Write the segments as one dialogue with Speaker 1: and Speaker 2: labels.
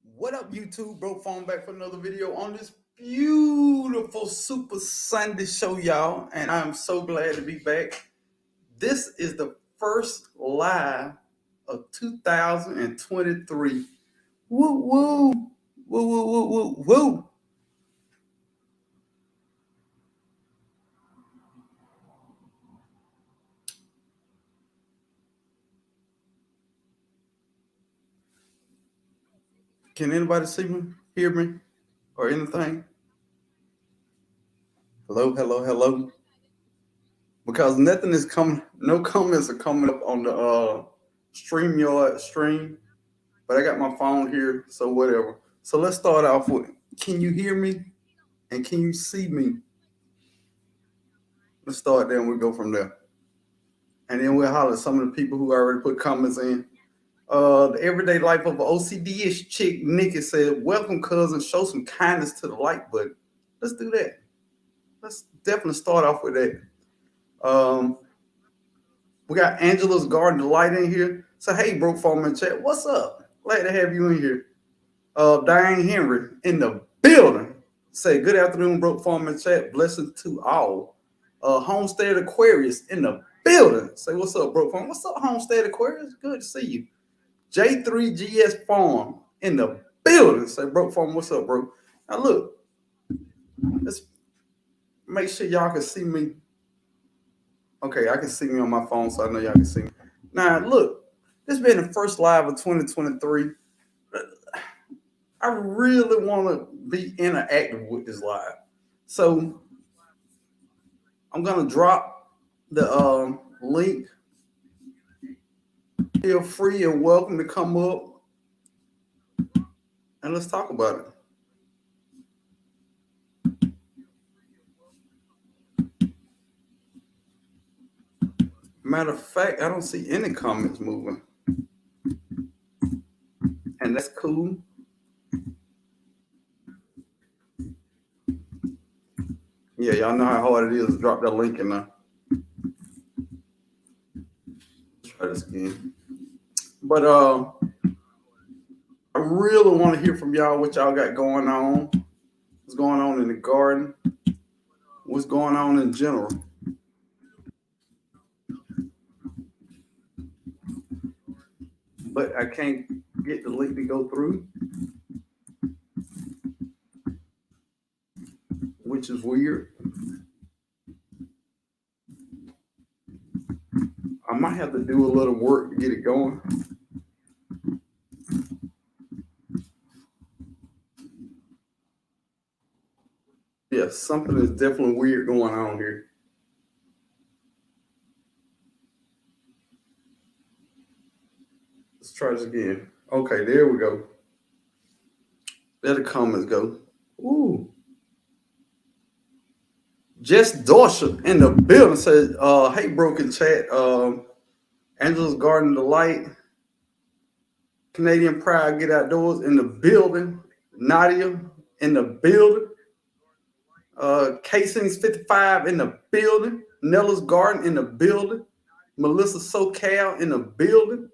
Speaker 1: What up, YouTube? Bro, phone back for another video on this beautiful Super Sunday show, y'all. And I'm so glad to be back. This is the first live of 2023. Woo, woo, woo, woo, woo, woo, woo. Can anybody see me, hear me, or anything? Hello, hello, hello. Because nothing is coming, no comments are coming up on the StreamYard stream. But I got my phone here, so whatever. So let's start off with, can you hear me and can you see me? Let's start there and we'll go from there. And then we'll holler at some of the people who already put comments in. The everyday life of an OCD-ish chick, Nikki said, welcome, cousin. Show some kindness to the like button. Let's do that. Let's definitely start off with that. We got Angela's Garden Delight in here. So, hey, Broke Farmer Chat, what's up? Glad to have you in here. Diane Henry in the building. Say good afternoon, Broke Farmer Chat. Blessings to all. Homestead Aquarius in the building. Say what's up, Broke Farm. What's up, Homestead Aquarius? Good to see you. J3GS Farm in the building. Say Broke Farm, what's up, bro? Now look, let's make sure y'all can see me. Okay, I can see me on my phone, so I know y'all can see me. Now look, this being the first live of 2023. I really want to be interactive with this live. So I'm going to drop the link. Feel free and welcome to come up and let's talk about it. Matter of fact, I don't see any comments moving. And that's cool. Yeah, y'all know how hard it is to drop that link in there. Let's try this again. But I really want to hear from y'all what y'all got going on. What's going on in the garden? What's going on in general? But I can't get the link to go through, which is weird. I might have to do a little work to get it going. Yeah, something is definitely weird going on here. Let's try this again. Okay, there we go. There the comments go. Ooh. Jess Dorsham in the building says, hey, Broken Chat. Angela's Garden Delight. Canadian Pride Get Outdoors in the building. Nadia in the building. Casings 55 in the building. Nella's Garden in the building. Melissa SoCal in the building.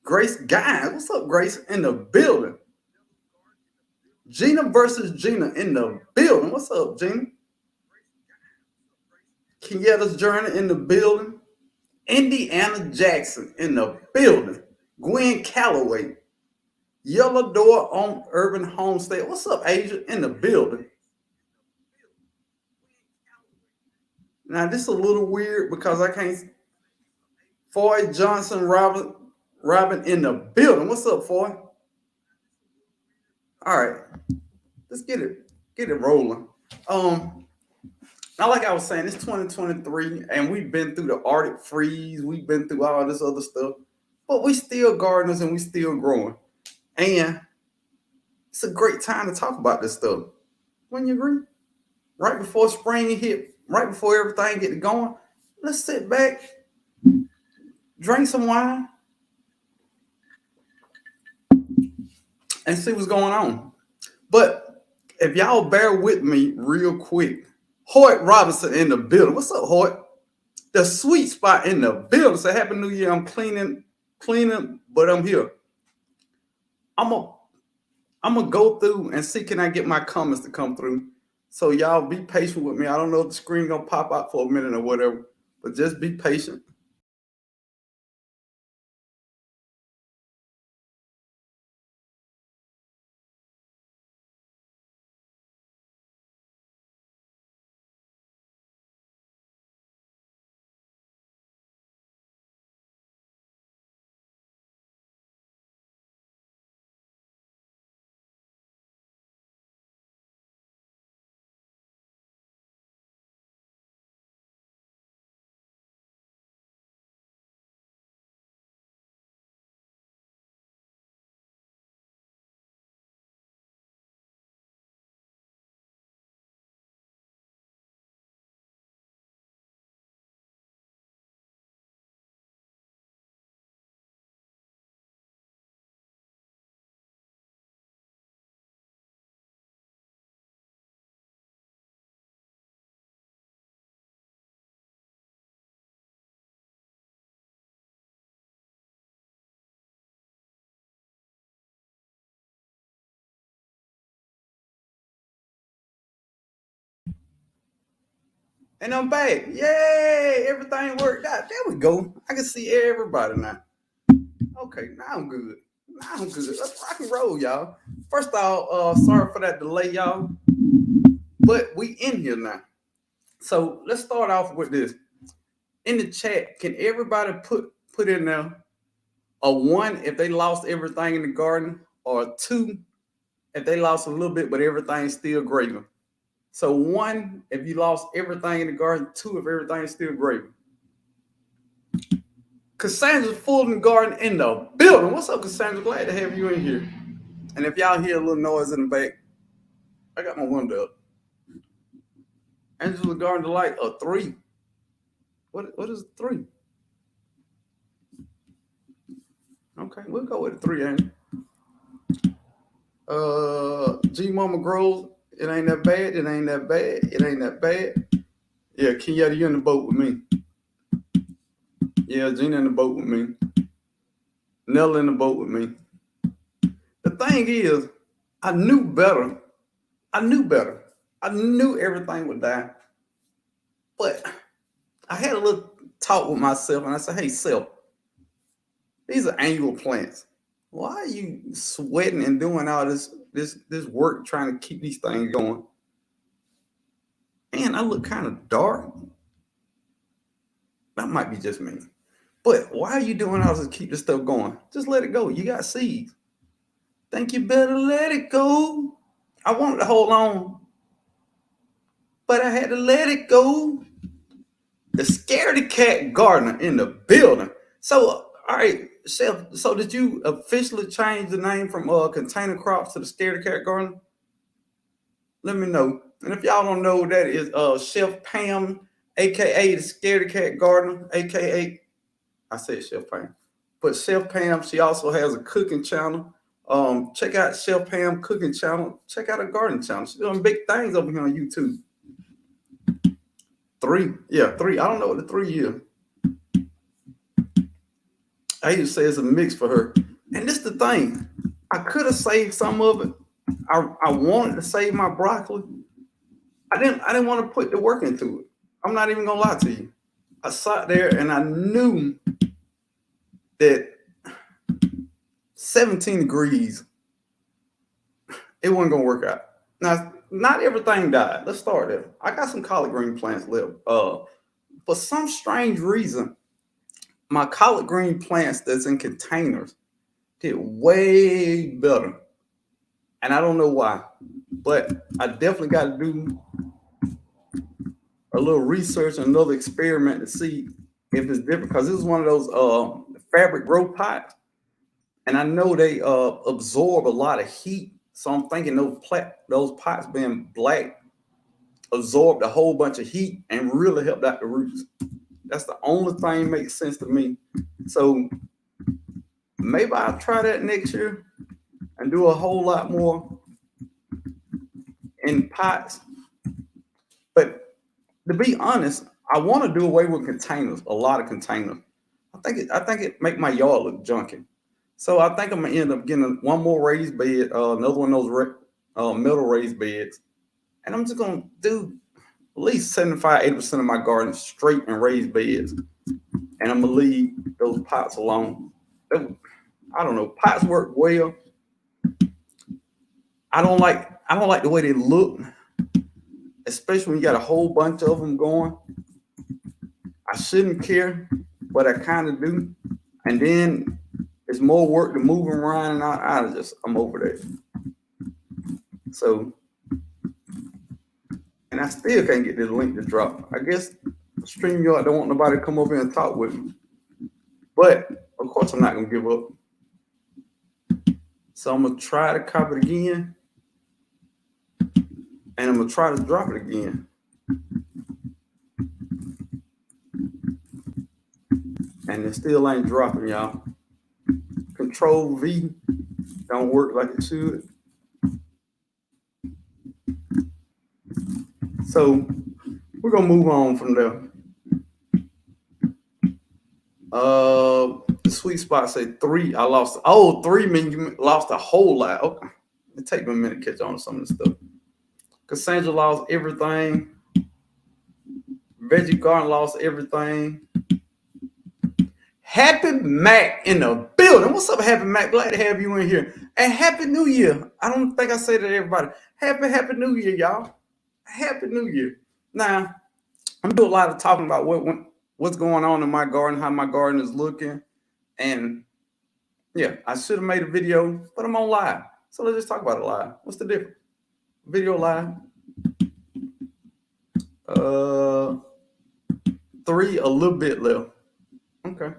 Speaker 1: Grace Guy, what's up, Grace? In the building. Gina versus Gina in the building. What's up, Gina? Kenyatta's Journey in the building. Indiana Jackson in the building. Gwen Calloway. Yellow Door on Urban Homestead. What's up, Asia? In the building. Now, this is a little weird because I can't. Foy Johnson Robin in the building. What's up, Foy? All right. Let's get it rolling. Now, like I was saying, it's 2023, and we've been through the Arctic freeze. We've been through all this other stuff, but we still gardeners and we still growing. And it's a great time to talk about this stuff. Wouldn't you agree? Right before spring hit, right before everything get going, let's sit back, drink some wine, and see what's going on. But if y'all bear with me real quick, Hoyt Robinson in the building. What's up, Hoyt? The sweet spot in the building. Say Happy New Year. I'm cleaning, but I'm here. I'm I'm gonna go through and see can I get my comments to come through. So y'all be patient with me. I don't know if the screen gonna pop out for a minute or whatever, but just be patient. And I'm back. Yay! Everything worked out. There we go. I can see everybody now. Okay, now I'm good. Now I'm good. Let's rock and roll, y'all. First off, sorry for that delay, y'all. But we in here now. So let's start off with this. In the chat, can everybody put in there a one if they lost everything in the garden, or a two if they lost a little bit but everything's still gravy? So one if you lost everything in the garden, two if everything's still gravy. Cassandra's Fulton Garden in the building. What's up, Cassandra? Glad to have you in here. And if y'all hear a little noise in the back, I got my window up. Angela Garden Delight, a three. What is three? Okay, we'll go with a three, Angel. G Mama Groves, it ain't that bad. It ain't that bad. It ain't that bad. Yeah, Kenyatta, you in the boat with me. Yeah, Gina in the boat with me. Nella in the boat with me. The thing is, I knew better. I knew everything would die. But I had a little talk with myself and I said, hey, self, these are annual plants. Why are you sweating and doing all this work trying to keep these things going? Man, I look kind of dark. That might be just me. But why are you doing all this to keep this stuff going? Just let it go. You got seeds. Think you better let it go. I wanted to hold on, but I had to let it go. The Scaredy Cat Gardener in the building. So, all right, Chef. So, did you officially change the name from Container Crops to the Scaredy Cat Gardener? Let me know. And if y'all don't know, that is Chef Pam, aka the Scaredy Cat Gardener, aka I said Chef Pam, but Chef Pam. She also has a cooking channel. Check out Chef Pam cooking channel. Check out her garden channel. She's doing big things over here on YouTube. Three. Yeah, three. I don't know what the 3 is. I used to say it's a mix for her. And this the thing. I could have saved some of it. I wanted to save my broccoli. I didn't want to put the work into it. I'm not even gonna lie to you. I sat there and I knew that 17 degrees, it wasn't gonna work out. Now, not everything died. Let's start there. I got some collard green plants left. For some strange reason, my collard green plants that's in containers did way better. And I don't know why. But I definitely got to do a little research, another experiment to see if it's different. Because this is one of those fabric grow pots. And I know they absorb a lot of heat. So I'm thinking those pots being black absorbed a whole bunch of heat and really helped out the roots. That's the only thing makes sense to me. So maybe I'll try that next year and do a whole lot more in pots. But to be honest, I want to do away with containers, a lot of containers. I think it make my yard look junky. So I think I'm gonna end up getting one more raised bed, another one of those metal raised beds, and I'm just gonna do at least 75, 80% of my garden straight and raised beds, and I'm gonna leave those pots alone. I don't know, pots work well. I don't like the way they look, especially when you got a whole bunch of them going. I shouldn't care, but I kind of do. And then it's more work to move them around, and I'm over that. So, and I still can't get this link to drop. I guess StreamYard don't want nobody to come over and talk with me. But of course, I'm not gonna give up. So I'm gonna try to copy it again, and I'm gonna try to drop it again. And it still ain't dropping, y'all. Control V don't work like it should. So we're gonna move on from there. The sweet spot say 3. I lost. Oh, 3 means you lost a whole lot. Okay. It take me a minute to catch on to some of this stuff. Cassandra lost everything. Veggie Garden lost everything. Happy Mac in the building. What's up, Happy Mac? Glad to have you in here. And Happy New Year. I don't think I say that to everybody. Happy New Year, y'all. Happy New Year. Now, I'm doing a lot of talking about what's going on in my garden, how my garden is looking. And yeah, I should have made a video, but I'm on live. So let's just talk about it live. What's the difference? Video live. 3, a little bit left. Okay.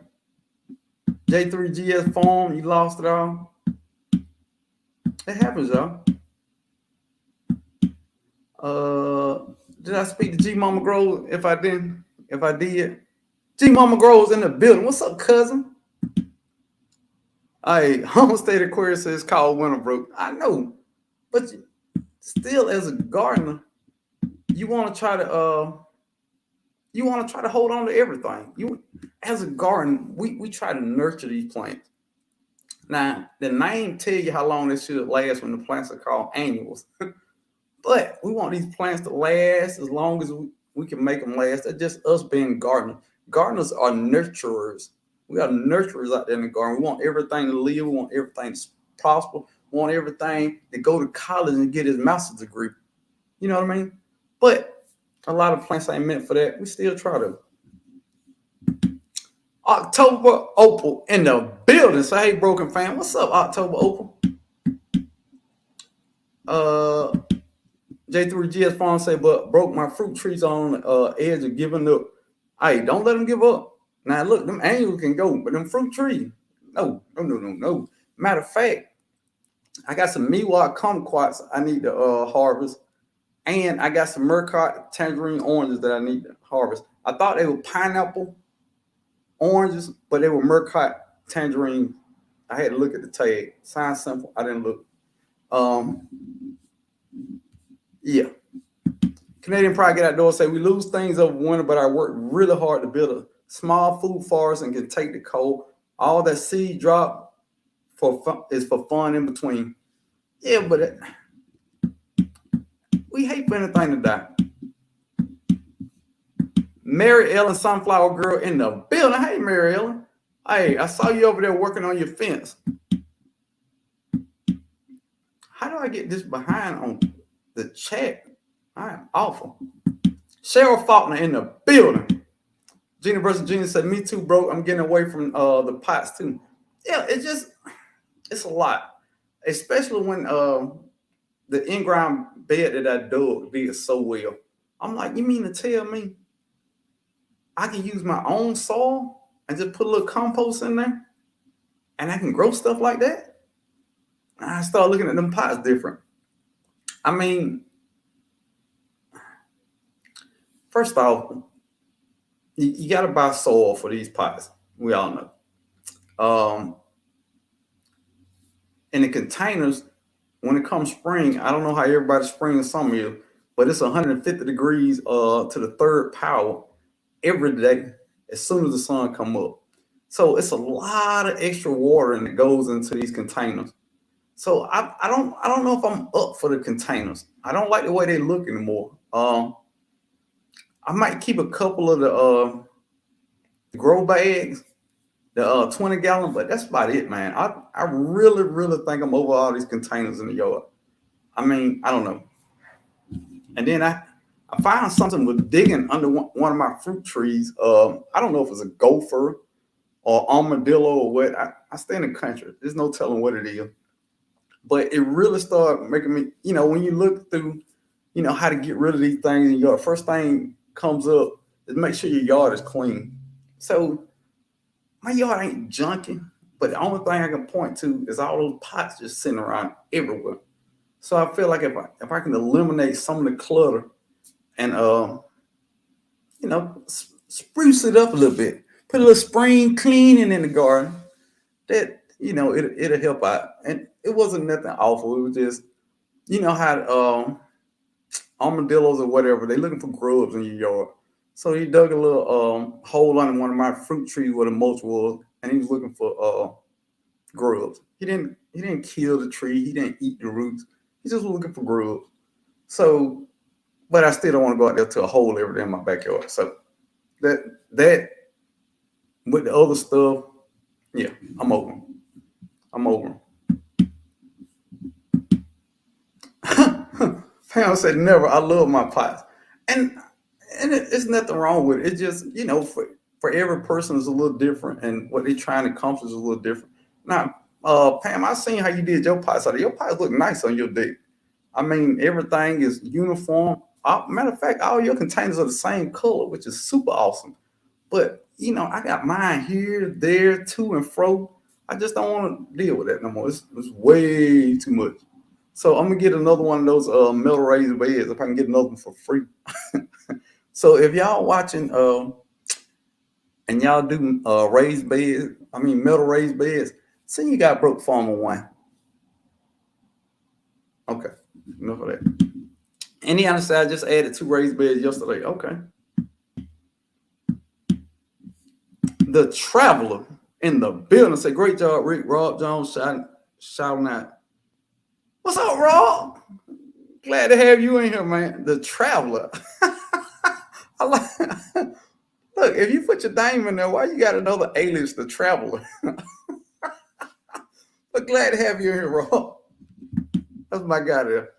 Speaker 1: J3GS Farm, you lost it all. It happens, y'all. Did I speak to G Mama Groves? If I did, G Mama Groves in the building. What's up, cousin? Hey, Homestead Aquarius says called Winterbrook. I know, but still, as a gardener, you want to try to hold on to everything. You, as a garden, we try to nurture these plants. Now, the name tell you how long this should last when the plants are called annuals. But we want these plants to last as long as we can make them last. That's just us being gardeners. Gardeners are nurturers. We are nurturers out there in the garden. We want everything to live. We want everything to prosper. We want everything to go to college and get his master's degree. You know what I mean? But a lot of plants ain't meant for that. We still try to. October Opal in the building. So hey, Broken Fan, what's up, October Opal? J3GS Farm say, but broke my fruit trees on the edge of giving up. Hey, don't let them give up. Now look, them annuals can go, but them fruit trees, no. Matter of fact, I got some Miwok kumquats I need to harvest, and I got some Murcott tangerine oranges that I need to harvest. I thought they were pineapple oranges, but they were Murcott tangerine. I had to look at the tag. Sounds simple. I didn't look. Yeah. Canadian Pride Get Outdoors say we lose things over winter, but I work really hard to build a small food forest and can take the cold. All that seed drop is for fun in between. Yeah, but we hate for anything to die. Mary Ellen Sunflower Girl in the building. Hey, Mary Ellen. Hey, I saw you over there working on your fence. How do I get this behind on the chat? I'm awful. Cheryl Faulkner in the building. Gina versus Gina said, me too, bro. I'm getting away from the pots too. Yeah, it's a lot. Especially when the in-ground bed that I did so well. I'm like, you mean to tell me I can use my own soil and just put a little compost in there and I can grow stuff like that? And I start looking at them pots different. I mean, first off, you got to buy soil for these pots. We all know. In the containers, when it comes spring, I don't know how everybody's spring and summer is, but it's 150 degrees to the third power every day as soon as the sun come up. So it's a lot of extra water that goes into these containers. So I don't know if I'm up for the containers. I don't like the way they look anymore. I might keep a couple of the grow bags, the 20-gallon, but that's about it, man. I really, really think I'm over all these containers in the yard. I mean, I don't know. And then I found something with digging under one of my fruit trees. I don't know if it's a gopher or armadillo or what. I stay in the country. There's no telling what it is. But it really started making me, when you look through, how to get rid of these things in your yard, first thing comes up is make sure your yard is clean. So my yard ain't junky, but the only thing I can point to is all those pots just sitting around everywhere. So I feel like if I can eliminate some of the clutter and spruce it up a little bit, put a little spring cleaning in the garden, that it'll help out. And it wasn't nothing awful. It was just how armadillos or whatever, they looking for grubs in your yard. So he dug a little hole under one of my fruit trees where the mulch was, and he was looking for grubs. He didn't kill the tree. He didn't eat the roots. He just was looking for grubs. So, but I still don't want to go out there to a hole every day in my backyard. So that with the other stuff, yeah, I'm over. I'm over. Pam said never. I love my pots, and it's nothing wrong with it. It's just for every person is a little different, and what they're trying to accomplish is a little different. Now, Pam, I seen how you did your pots. Your pots look nice on your deck. I mean, everything is uniform. Matter of fact, all your containers are the same color, which is super awesome. But I got mine here, there, to and fro. I just don't want to deal with that no more. It's way too much. So I'm gonna get another one of those metal raised beds if I can get another one for free. So if y'all watching and y'all do raised beds, I mean metal raised beds, say you got broke farmer one. Okay, enough of that. Any other side just added 2 raised beds yesterday. Okay. The Traveler in the building say, great job, Rick. Rob Jones shouting out. What's up, Rob? Glad to have you in here, man. The Traveler. I like. Look, if you put your name in there, why you got another alias, The Traveler? But glad to have you in here, Rob. That's my guy there.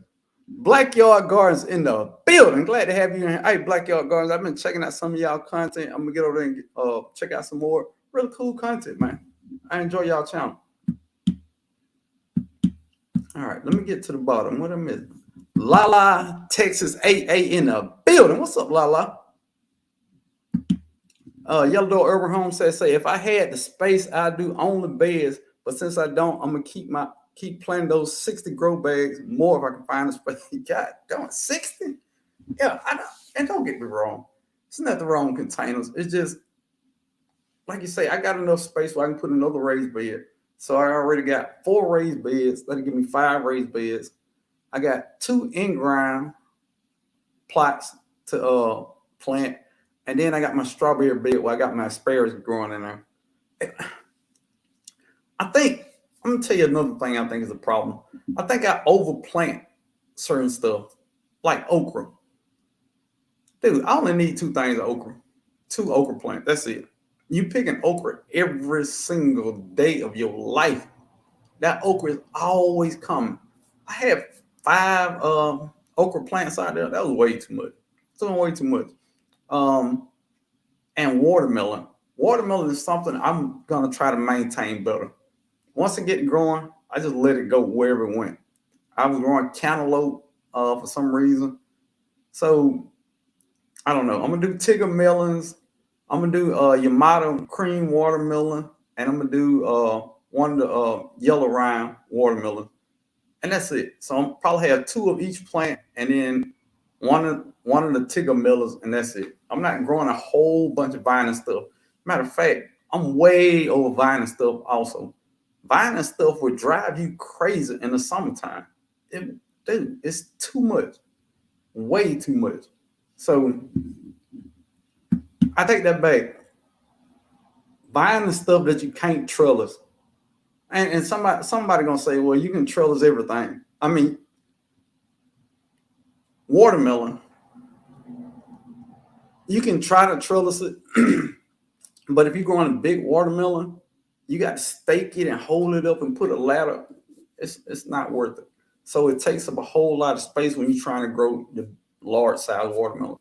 Speaker 1: Blackyard Gardens in the building. Glad to have you in here. Hey, Blackyard Gardens, I've been checking out some of y'all content. I'm gonna get over there and check out some more really cool content, man. I enjoy y'all channel. All right, let me get to the bottom. What I missed? Lala, Texas 8A in the building. What's up, Lala? Yellow Door Urban Home says, if I had the space, I'd do only beds, but since I don't, I'm gonna keep planting those 60 grow bags more if I can find a space. God, don't 60? Yeah, and don't get me wrong. It's nothing wrong with containers. It's just like you say, I got enough space where I can put another raised bed. So I already got 4 raised beds. That'll give me 5 raised beds. I got 2 in-ground plots to plant. And then I got my strawberry bed where I got my asparagus growing in there. I think, I'm going to tell you another thing I think is a problem. I think I overplant certain stuff, like okra. Dude, I only need 2 things of okra. 2 okra plants. That's it. You pick an okra every single day of your life. That okra is always coming. I have 5 okra plants out there. That was way too much. It's way too much. And watermelon. Watermelon is something I'm gonna try to maintain better. Once it get growing, I just let it go wherever it went. I was growing cantaloupe for some reason. So I don't know. I'm gonna do Tigger melons. I'm gonna do Yamato cream watermelon, and I'm gonna do one of the yellow rind watermelon, and that's it. So I'm probably have 2 of each plant, and then one of the Tigger melons, and that's it. I'm not growing a whole bunch of vine and stuff. Matter of fact, I'm way over vine and stuff also. Vine and stuff would drive you crazy in the summertime. Dude, it's too much, way too much. So I take that back. buying the stuff that you can't trellis. And somebody gonna say, well, you can trellis everything. I mean, watermelon, you can try to trellis it, but if you're growing a big watermelon, you got to stake it and hold it up and put a ladder. It's not worth it. So it takes up a whole lot of space when you're trying to grow the large size watermelon.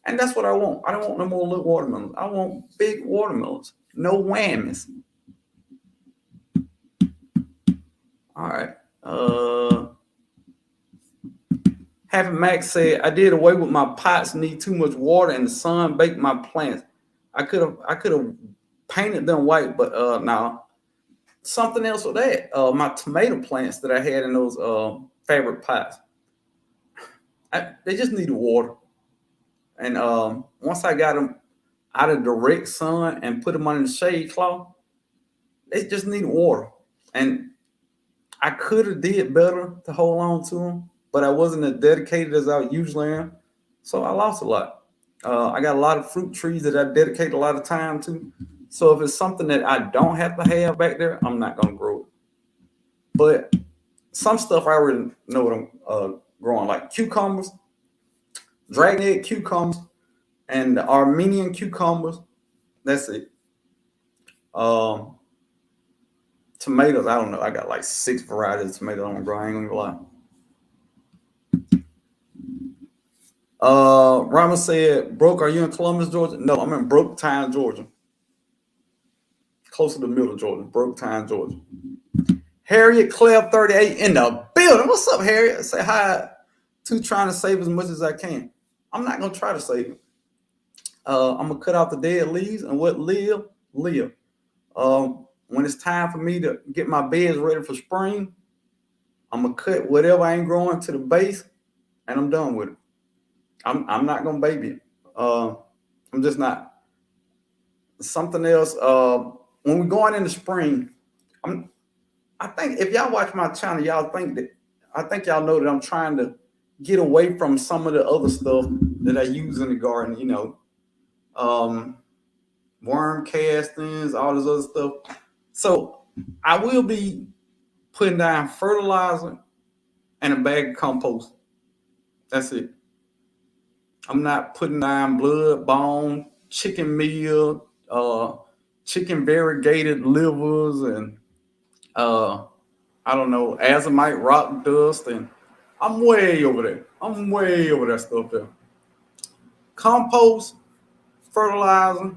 Speaker 1: And that's what I want. I don't want no more little watermelons. I want big watermelons. No whammies. All right. Happy Max said, I did away with my pots, need too much water, and the sun baked my plants. I could have painted them white, but no. Something else with that. My tomato plants that I had in those fabric pots, they just needed water. And once I got them out of direct sun and put them under the shade cloth, they just needed water. And I could have did better to hold on to them, but I wasn't as dedicated as I usually am. So I lost a lot. I got a lot of fruit trees that I dedicate a lot of time to. So if it's something that I don't have to have back there, I'm not going to grow it. But some stuff I already know what I'm growing, like cucumbers, dragon egg cucumbers, and the Armenian cucumbers. That's it. Tomatoes, I don't know. I got like 6 varieties of tomatoes I'm growing. I ain't gonna lie. Rama said, Broke, are you in Columbus, Georgia? No, I'm in Broketown, Georgia. Close to the middle of Georgia, Broketown, Georgia. Harriet Claire 38 in the building. What's up, Harriet? Say hi to trying to save as much as I can. I'm not gonna try to save it. I'm gonna cut out the dead leaves and what live. When it's time for me to get my beds ready for spring, I'm gonna cut whatever I ain't growing to the base, and I'm done with it. I'm not gonna baby it. I'm just not. Something else. When we're going into spring, I think if y'all watch my channel, I think y'all know that I'm trying to get away from some of the other stuff that I use in the garden. You know, worm castings, all this other stuff. So I will be putting down fertilizer and a bag of compost. That's it. I'm not putting down blood, bone, chicken meal, chicken variegated livers, and I don't know, azomite rock dust, and I'm way over there. I'm way over that stuff there. Compost, fertilizer,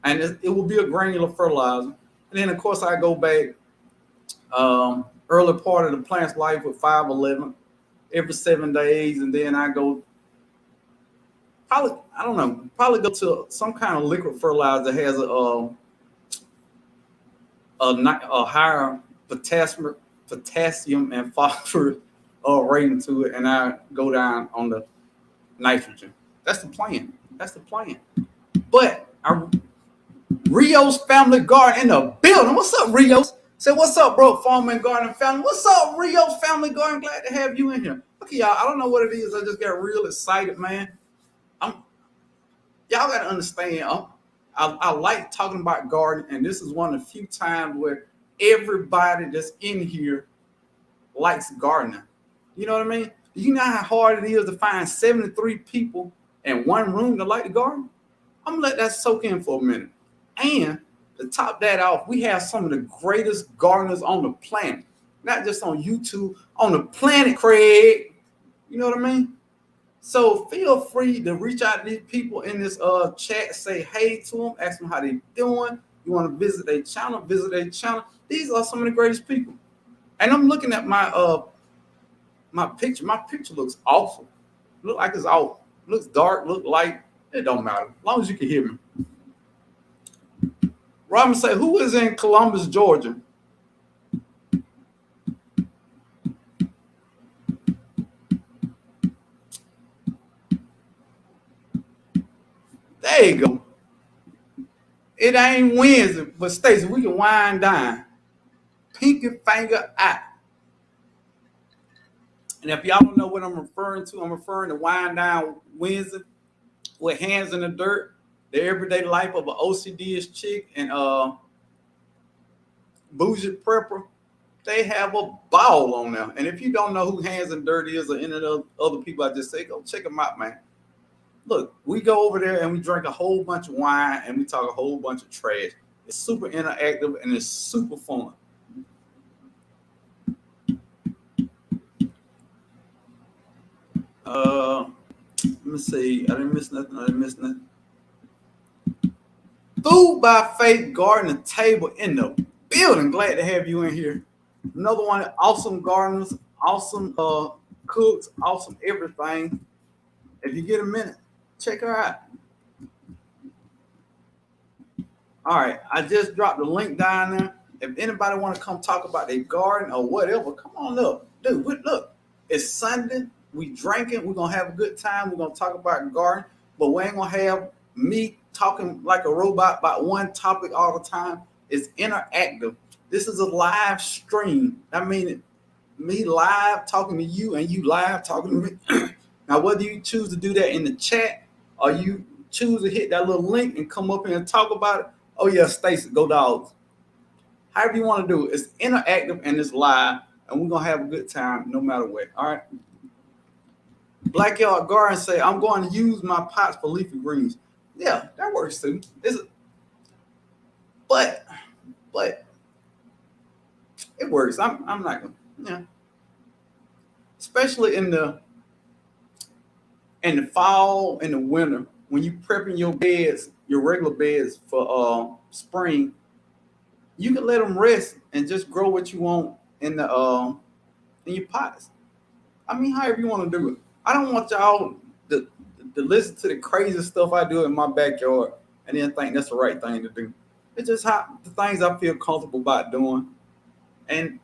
Speaker 1: and it will be a granular fertilizer. And then of course I go back early part of the plant's life with 511 every 7 days, and then I go probably go to some kind of liquid fertilizer that has a higher potassium and phosphorus rating to it, and I go down on the nitrogen. That's the plan. That's the plan. But Rios Family Garden in the building. What's up, Rios? Say what's up, bro? Farm and Garden family. What's up, Rios Family Garden? Glad to have you in here. Okay, y'all. I don't know what it is. I just got real excited, man. Y'all got to understand. I like talking about gardening, and this is one of the few times where everybody that's in here likes gardening. You know what I mean? You know how hard it is to find 73 people in one room that like to garden? I'm gonna let that soak in for a minute. And to top that off, we have some of the greatest gardeners on the planet, not just on YouTube, on the planet, Craig. You know what I mean? So feel free to reach out to these people in this chat, say hey to them, ask them how they doing. You want to visit their channel, visit their channel. These are some of the greatest people. And I'm looking at my picture. My picture looks awful. Look like it's off. Looks dark, look light. It don't matter. As long as you can hear me. Robin say, who is in Columbus, Georgia? There you go. It ain't Wednesday, but Stacey, we can wind down. Pinky finger out. And if y'all don't know what I'm referring to, I'm referring to wind down Wednesday with hands in the dirt. The Everyday Life of an OCD-ish chick and Bougie Prepper. They have a ball on there. And if you don't know who Hands and Dirty is or any of the other people I just said, go check them out, man. Look, we go over there and we drink a whole bunch of wine and we talk a whole bunch of trash. It's super interactive and it's super fun. Let me see. I didn't miss nothing. Food by Faith Garden Table in the building. Glad to have you in here. Another one, awesome gardeners, awesome cooks, awesome everything. If you get a minute, check her out. All right, I just dropped the link down there. If anybody want to come talk about their garden or whatever, come on up. Dude, look, it's Sunday. We drinking. We're going to have a good time. We're going to talk about garden, but we ain't going to have me talking like a robot about one topic all the time. It's interactive. This is a live stream. I mean, me live talking to you and you live talking to me. Now, whether you choose to do that in the chat or you choose to hit that little link and come up here and talk about it, oh yeah, Stacy, go Dogs. However you want to do it, it's interactive and it's live, and we're going to have a good time no matter what. All right. Blackyard Garden say, I'm going to use my pots for leafy greens. Yeah, that works too. But it works. I'm not going to, yeah. Especially in the fall, in the winter, when you prepping your beds, your regular beds for spring, you can let them rest and just grow what you want in the in your pots. I mean, however you want to do it. I don't want y'all to listen to the crazy stuff I do in my backyard and then think that's the right thing to do. It's just how the things I feel comfortable about doing. And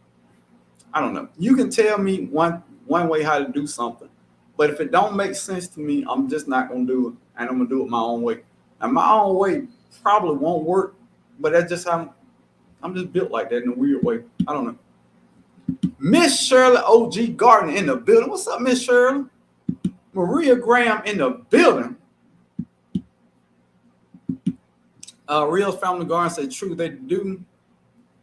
Speaker 1: I don't know. You can tell me one way how to do something, but if it don't make sense to me, I'm just not gonna do it, and I'm gonna do it my own way. And my own way probably won't work, but that's just how I'm just built like that in a weird way. I don't know. Miss Shirley OG Garden in the building. What's up, Miss Shirley? Maria Graham in the building. Real Family Garden say true. They do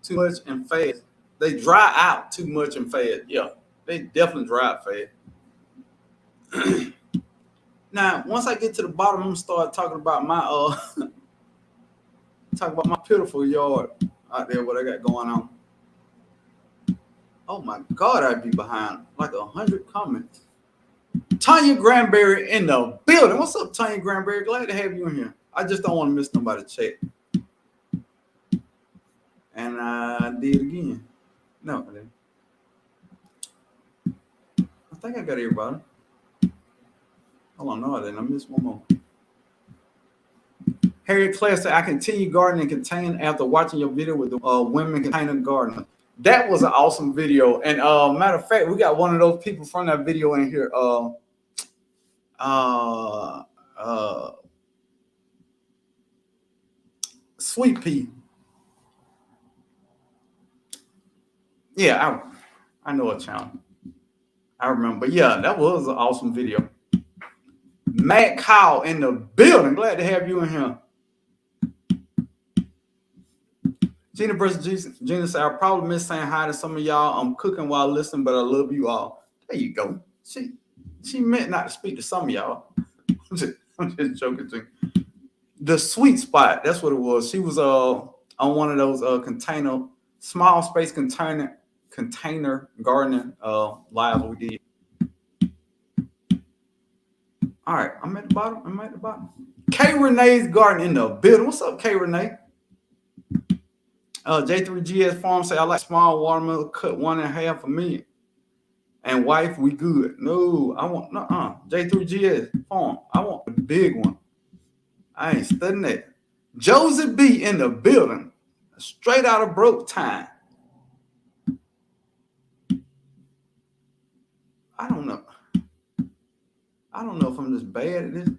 Speaker 1: too much and fast. They dry out too much and fast. Yeah, they definitely dry out fast. Now, once I get to the bottom, I'm gonna start talking about my pitiful yard out there. What I got going on. Oh my God, I'd be behind like 100 comments. Tanya Granberry in the building. What's up, Tanya Granberry? Glad to have you in here. I just don't want to miss nobody's chat. And I did again. No, I didn't. I think I got everybody. Hold on, no, I didn't. I missed one more. Harriet Claire said, I continue gardening container after watching your video with the women container gardener. That was an awesome video. And matter of fact, we got one of those people from that video in here. Sweet Pea. Yeah, I know a channel. I remember. But yeah, that was an awesome video. Matt Kyle in the building. Glad to have you in here. Gina versus Gina said, I probably miss saying hi to some of y'all. I'm cooking while listening, but I love you all. There you go. She meant not to speak to some of y'all. I'm just joking too. The Sweet Spot, that's what it was. She was on one of those container, small space container gardening live we did. All right, I'm at the bottom. K Renee's Garden in the building. What's up, K Renee? J3GS Farm say, I like small watermelon, cut 1 1/2 for me. And wife, we good. No, I want, J3GS Farm, I want the big one. I ain't studying that. Josie B in the building. Straight out of broke time. I don't know if I'm just bad at this.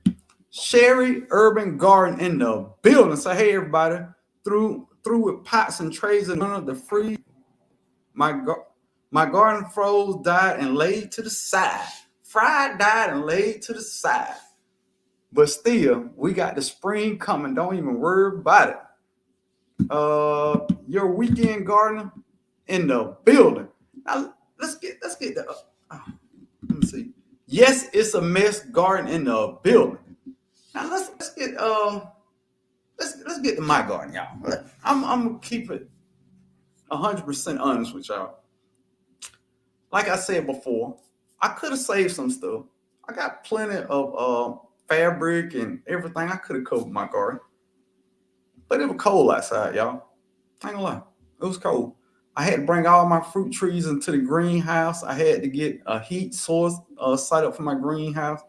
Speaker 1: Sherry Urban Garden in the building. So, hey, everybody. Through with pots and trays and none of the free. My garden froze, died, and laid to the side. Fried, died, and laid to the side. But still, we got the spring coming. Don't even worry about it. Your weekend gardener in the building. Now let's get the let me see. Yes, it's a mess garden in the building. Now let's get to my garden, y'all. I'm gonna keep it 100% honest with y'all. Like I said before, I could have saved some stuff. I got plenty of fabric and everything. I could have covered my garden, but it was cold outside, y'all. I ain't gonna lie, it was cold. I had to bring all my fruit trees into the greenhouse. I had to get a heat source set up for my greenhouse.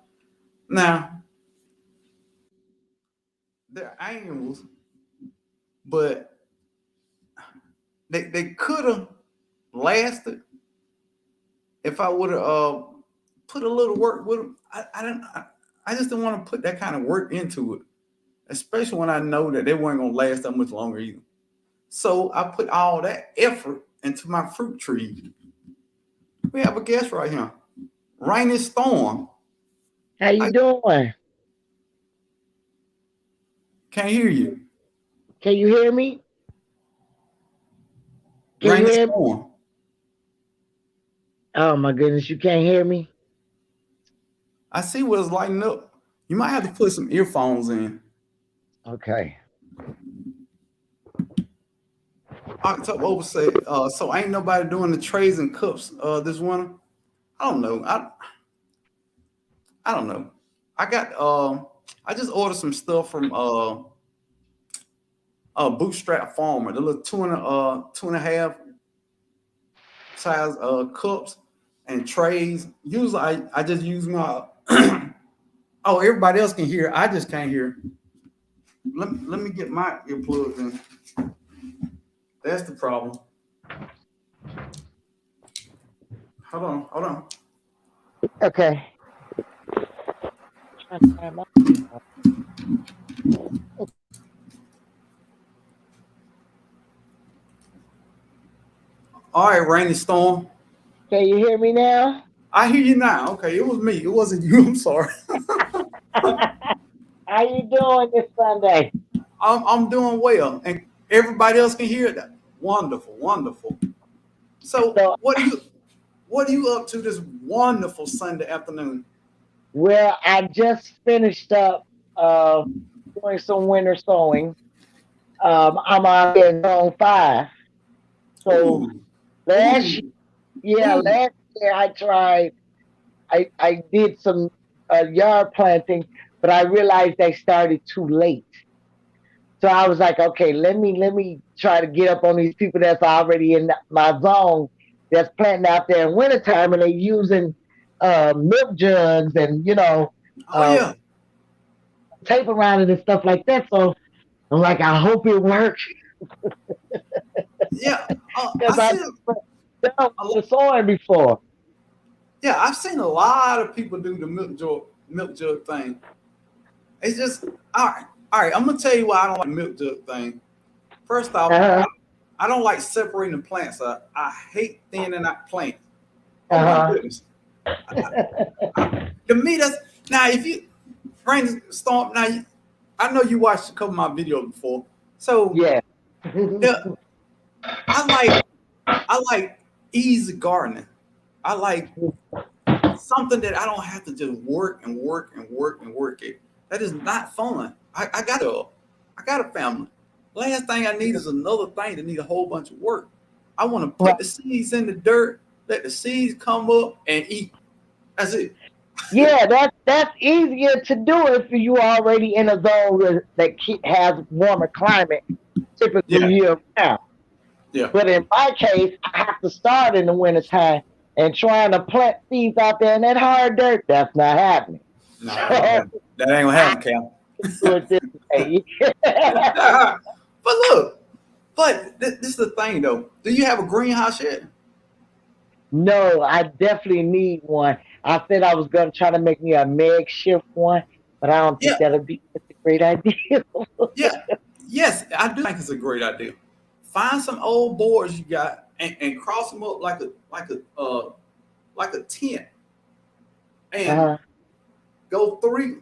Speaker 1: Now, they're annuals, but they could have lasted if I would have put a little work with them. I just didn't want to put that kind of work into it, especially when I know that they weren't gonna last that much longer either. So I put all that effort into my fruit trees. We have a guest right here, Rainy Storm.
Speaker 2: How you
Speaker 1: I
Speaker 2: doing?
Speaker 1: can't hear you,
Speaker 2: Can you hear me? Can you
Speaker 1: Rainy
Speaker 2: hear me?
Speaker 1: Storm.
Speaker 2: Oh my goodness, you can't hear me?
Speaker 1: I see what it's lighting up. You might have to put some earphones in.
Speaker 2: Okay.
Speaker 1: October over say, so ain't nobody doing the trays and cups this winter. I don't know. I don't know. I got I just ordered some stuff from Bootstrap Farmer, the little two and a half size cups and trays. Usually I just use my oh, everybody else can hear. I just can't hear. Let me get my earplugs in. That's the problem. Hold on.
Speaker 2: Okay. Trying to find my-
Speaker 1: All right, Rainy Storm.
Speaker 2: Can you hear me now?
Speaker 1: I hear you now. Okay, it was me. It wasn't you. I'm sorry.
Speaker 2: How you doing this Sunday?
Speaker 1: I'm doing well, and everybody else can hear that. Wonderful, wonderful. So,
Speaker 2: So,
Speaker 1: what are you up to this wonderful Sunday afternoon?
Speaker 2: well, I just finished up doing some winter sowing. I'm out here in zone five. So
Speaker 1: Ooh,
Speaker 2: last
Speaker 1: ooh,
Speaker 2: yeah,
Speaker 1: ooh.
Speaker 2: last year I tried. I did some yard planting, but I realized I started too late. So I was like, okay, let me try to get up on these people that's already in my zone that's planting out there in wintertime and they using milk jugs and
Speaker 1: Oh
Speaker 2: uh,
Speaker 1: yeah,
Speaker 2: tape around it and stuff like that. So I'm like, I hope it works
Speaker 1: yeah.
Speaker 2: because
Speaker 1: I
Speaker 2: I've
Speaker 1: see.
Speaker 2: done
Speaker 1: A
Speaker 2: the
Speaker 1: lo-
Speaker 2: sewing before.
Speaker 1: yeah, I've seen a lot of people do the milk jug thing. It's just all right. All right, I'm gonna tell you why I don't like the milk jug thing. First off,
Speaker 2: Uh
Speaker 1: I don't like separating the plants. I hate thinning out plants. Oh my
Speaker 2: huh.
Speaker 1: goodness. To me, that's now if you brainstorm now. I know you watched a couple of my videos before, so
Speaker 2: Yeah.
Speaker 1: the, I like I like easy gardening. I like something that I don't have to just work and work and work and work it. That is not fun. I got a family. Last thing I need is another thing that need a whole bunch of work. I want to
Speaker 2: Right.
Speaker 1: put the seeds in the dirt, let the seeds come up and eat. That's it.
Speaker 2: Yeah, that's easier to do if you already in a zone that has warmer climate typically
Speaker 1: Yeah,
Speaker 2: year round.
Speaker 1: yeah.
Speaker 2: But in my case, I have to start in the wintertime and trying to plant seeds out there in that hard dirt, that's not happening.
Speaker 1: No,
Speaker 2: So
Speaker 1: that ain't gonna happen. That ain't gonna
Speaker 2: I
Speaker 1: happen, Cal.
Speaker 2: do it this way.
Speaker 1: But look, this is the thing though. Do you have a greenhouse yet?
Speaker 2: No, I definitely need one. I said I was going to try to make me a makeshift one, but I don't
Speaker 1: Yeah,
Speaker 2: think that'll be such a great idea.
Speaker 1: yeah, yes. I do think it's a great idea. Find some old boards you got and cross them up like a tent, and
Speaker 2: Uh,
Speaker 1: go three.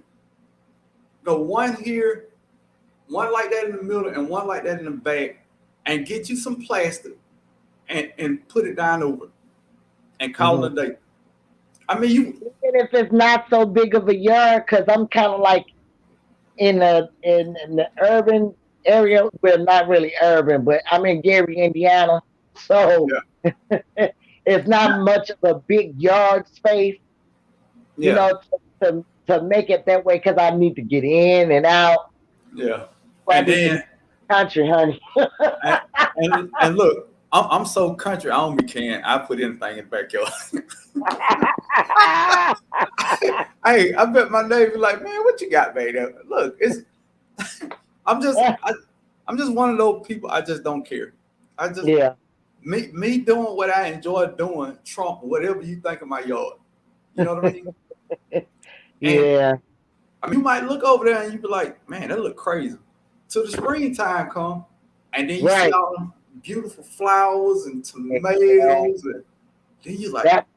Speaker 1: Go one here, one like that in the middle, and one like that in the back, and get you some plastic and put it down over it and call it a day. I mean, you.
Speaker 2: Even if it's not so big of a yard, because I'm kind of like in the urban area. Well, not really urban, but I'm in Gary, Indiana, so it's not much of a big yard space. You
Speaker 1: Yeah,
Speaker 2: know, to make it that way because I need to get in and out.
Speaker 1: yeah.
Speaker 2: I
Speaker 1: And
Speaker 2: need to
Speaker 1: then
Speaker 2: country, honey.
Speaker 1: and look, I'm so country. I don't be can. I put anything in the backyard. Hey, I bet my neighbor like, man, what you got, baby? Look, it's. I'm just I'm just one of those people. I just don't care. I just
Speaker 2: Yeah,
Speaker 1: me doing what I enjoy doing. Trump whatever you think of my yard. You know what I mean? And
Speaker 2: yeah.
Speaker 1: I mean, you might look over there and you be like, man, that look crazy. Till the springtime come, and then you see
Speaker 2: Right.
Speaker 1: all them beautiful flowers and
Speaker 2: Exactly.
Speaker 1: tomatoes, and then you like,
Speaker 2: That's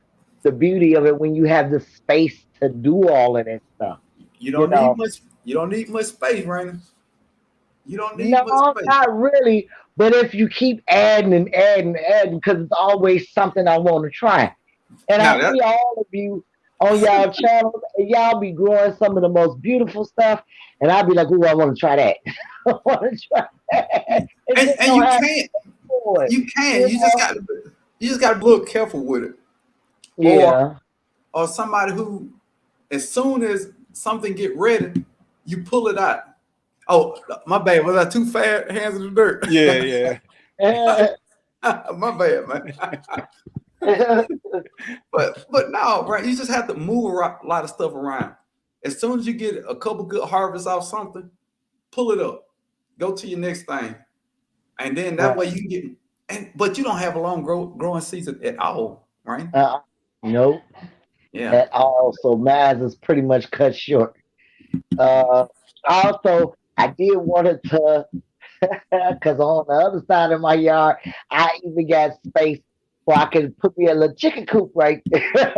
Speaker 2: the beauty of it when you have the space to do all of that stuff.
Speaker 1: you
Speaker 2: You
Speaker 1: don't need
Speaker 2: know,
Speaker 1: much. You don't need much space, Raina. You don't need much
Speaker 2: no,
Speaker 1: space.
Speaker 2: not really. But if you keep adding and adding and adding, because it's always something I want to try. And
Speaker 1: Now
Speaker 2: I
Speaker 1: that
Speaker 2: see all of you on y'all channels, and y'all be growing some of the most beautiful stuff. And I'll be like, ooh, I want to try that. I want to try that. And just
Speaker 1: and
Speaker 2: don't
Speaker 1: you
Speaker 2: have
Speaker 1: can't.
Speaker 2: to do it.
Speaker 1: You can.
Speaker 2: You know?
Speaker 1: You just got to be a little careful with it. Or
Speaker 2: Yeah.
Speaker 1: somebody who, as soon as something get ready, you pull it out. Oh, my bad. Was I too fast? Hands in the dirt.
Speaker 3: Yeah.
Speaker 1: My bad, man. But no, right? You just have to move a lot of stuff around. As soon as you get a couple good harvests off something, pull it up. Go to your next thing, and then that way
Speaker 2: Right.
Speaker 1: you get. But you don't have a long growing season at all, right?
Speaker 2: Uh, nope,
Speaker 1: Yeah.
Speaker 2: at all. So mine is pretty much cut short. Uh, also, I did wanted to, because on the other side of my yard, I even got space where I can put me a little chicken coop right there.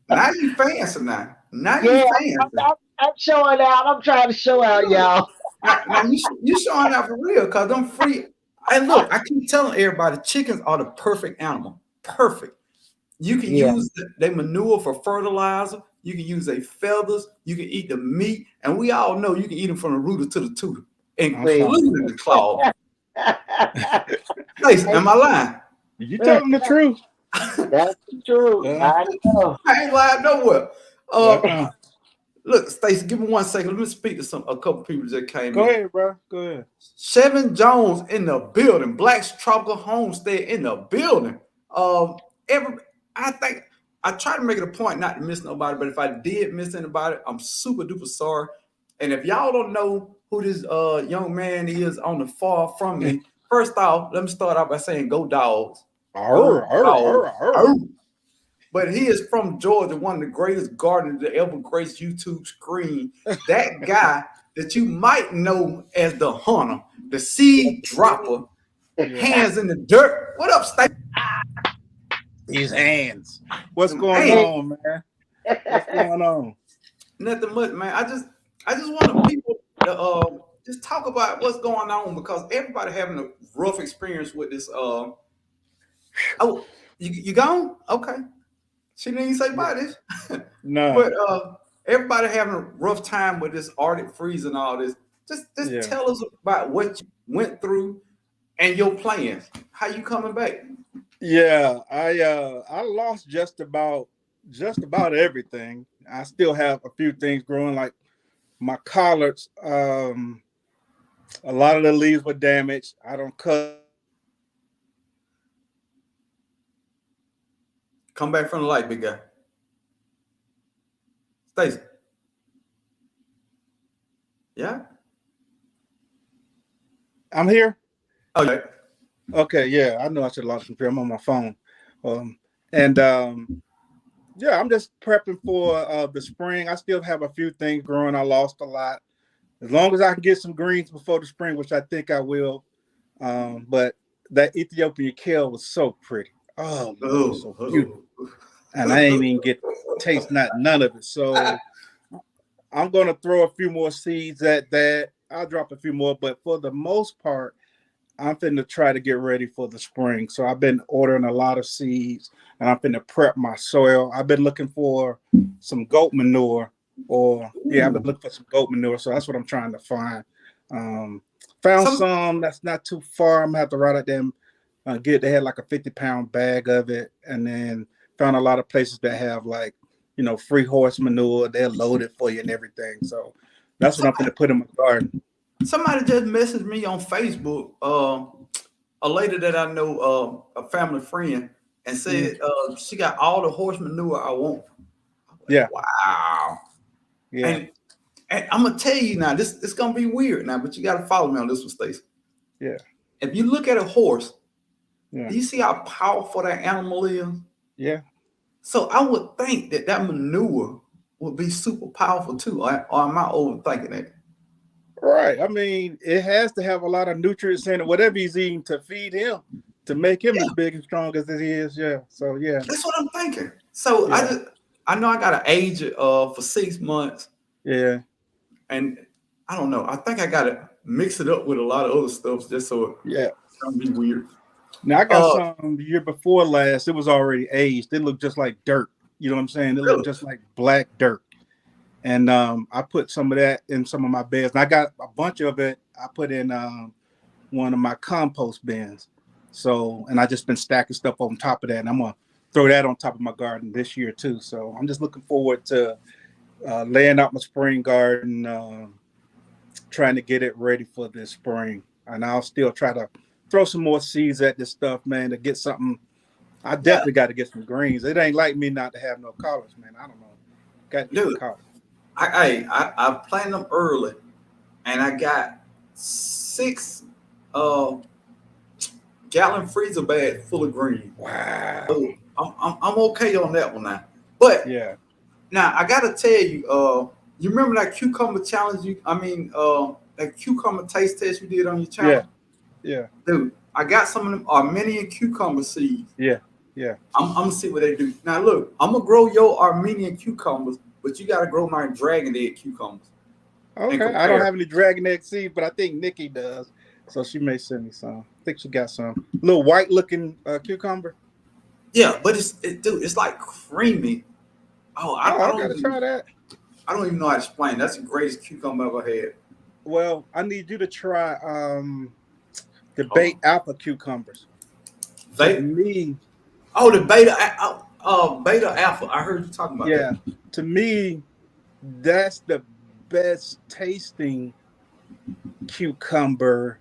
Speaker 1: Now you fancy now. Now you
Speaker 2: Yeah,
Speaker 1: fancy.
Speaker 2: I'm showing out. I'm trying to show out, y'all.
Speaker 1: Now you showing out for real because them free. And look, I keep telling everybody, chickens are the perfect animal. Perfect. You can
Speaker 2: Yeah.
Speaker 1: use their manure for fertilizer. You can use their feathers. You can eat the meat, and we all know you can eat them from the rooter to the tutor, including the claw. Hey, am I lying?
Speaker 3: You telling the truth?
Speaker 2: That's true. I know.
Speaker 1: I ain't lying nowhere.
Speaker 3: Uh-uh.
Speaker 1: Look, Stacey, give me 1 second. Let me speak to a couple people that came
Speaker 3: Go
Speaker 1: in.
Speaker 3: ahead, bro. Go ahead.
Speaker 1: Chevin Jones in the building. Black's Tropical Homestead in the building. I think I try to make it a point not to miss nobody, but if I did miss anybody, I'm super duper sorry. And if y'all don't know who this young man is on the far from me, first off, let me start out by saying go dogs. Go dogs. But he is from Georgia, one of the greatest gardeners to ever grace YouTube screen. That guy that you might know as the hunter, the seed dropper, hands in the dirt. What up, Stacey?
Speaker 3: His hands. What's going on, man? What's going on?
Speaker 1: Nothing much, man. I just want people to just talk about what's going on because everybody having a rough experience with this. Oh, you gone? Okay. She didn't even say about this.
Speaker 3: No.
Speaker 1: But everybody having a rough time with this Arctic freeze and all this. Just tell us about what you went through and your plans. How you coming back?
Speaker 3: Yeah, I lost just about everything. I still have a few things growing, like my collards. A lot of the leaves were damaged. I don't cut.
Speaker 1: Come back from the light, big guy. Stacey. Yeah.
Speaker 3: I'm here.
Speaker 1: Oh, yeah.
Speaker 3: Okay, yeah, I know I should have lost computer. I'm on my phone. Yeah, I'm just prepping for the spring. I still have a few things growing. I lost a lot. As long as I can get some greens before the spring, which I think I will. But that Ethiopian kale was so pretty. Oh, Lord, it was so beautiful. And I ain't even get to taste none of it. So I'm gonna throw a few more seeds at that. I'll drop a few more, but for the most part, I'm finna try to get ready for the spring. So I've been ordering a lot of seeds and I'm finna prep my soil. I've been looking for some goat manure I've been
Speaker 1: Ooh.
Speaker 3: looking for some goat manure. So that's what I'm trying to find. Found
Speaker 1: Some
Speaker 3: some that's not too far. I'm gonna have to write it them, they had like a 50-pound bag of it. And then found a lot of places that have like, free horse manure. They're loaded for you and everything. So that's what I'm
Speaker 1: somebody,
Speaker 3: finna put in my garden.
Speaker 1: somebody just messaged me on Facebook. A lady that I know, a family friend, and
Speaker 3: Mhm.
Speaker 1: said she got all the horse manure I want. I'm like,
Speaker 3: Yeah.
Speaker 1: wow.
Speaker 3: Yeah.
Speaker 1: And I'm gonna tell you now, this gonna be weird now, but you gotta follow me on this one, Stacey.
Speaker 3: Yeah.
Speaker 1: If you look at a horse,
Speaker 3: Yeah.
Speaker 1: do you see how powerful that animal is?
Speaker 3: Yeah.
Speaker 1: So I would think that that manure would be super powerful too. Or am I overthinking it?
Speaker 3: Right. I mean, it has to have a lot of nutrients in it, whatever he's eating to feed him, to make him
Speaker 1: Yeah,
Speaker 3: as big and strong as he is. Yeah. So yeah.
Speaker 1: that's what I'm thinking. So
Speaker 3: Yeah.
Speaker 1: I know I gotta age it for 6 months,
Speaker 3: Yeah.
Speaker 1: and I don't know. I think I gotta mix it up with a lot of other stuff just so it's
Speaker 3: Yeah.
Speaker 1: gonna be weird.
Speaker 3: Now I got
Speaker 1: Uh,
Speaker 3: some the year before last. It was already aged. It looked just like dirt. You know what I'm saying? It looked
Speaker 1: really?
Speaker 3: just like black dirt. And I put some of that in some of my beds. And I got a bunch of it. I put in one of my compost bins. So, and I just been stacking stuff on top of that. And I'm gonna throw that on top of my garden this year too. So I'm just looking forward to laying out my spring garden, trying to get it ready for this spring. And I'll still try to throw some more seeds at this stuff, man, to get something. I
Speaker 1: Yeah,
Speaker 3: definitely got to get some greens. It ain't like me not to have no collards, man. I don't know. Got to get the
Speaker 1: dude.
Speaker 3: collards.
Speaker 1: I planted them early, and I got 6 uh gallon freezer bag full of green.
Speaker 3: Wow.
Speaker 1: So I'm okay on that one now. But
Speaker 3: Yeah.
Speaker 1: now I gotta tell you, you remember that cucumber challenge? That cucumber taste test you did on your
Speaker 3: Yeah.
Speaker 1: channel,
Speaker 3: Yeah.
Speaker 1: dude. I got some of them Armenian cucumber seeds.
Speaker 3: Yeah. Yeah.
Speaker 1: I'm gonna see what they do. Now look, I'm gonna grow your Armenian cucumbers, but you gotta grow my dragon egg cucumbers and
Speaker 3: Okay. I don't
Speaker 1: compare.
Speaker 3: have any dragon egg seeds, but I think Nikki does. So she may send me some. I think she got some little white looking cucumber.
Speaker 1: Yeah, but dude, it's like creamy. Oh,
Speaker 3: Oh, I gotta try that.
Speaker 1: I don't even know how to explain. That's the greatest cucumber I've ever had.
Speaker 3: Well, I need you to try the
Speaker 1: Oh,
Speaker 3: bait alpha cucumbers. To
Speaker 1: they
Speaker 3: me,
Speaker 1: oh the beta alpha. I heard you talking about
Speaker 3: yeah,
Speaker 1: that.
Speaker 3: to me, that's the best tasting cucumber.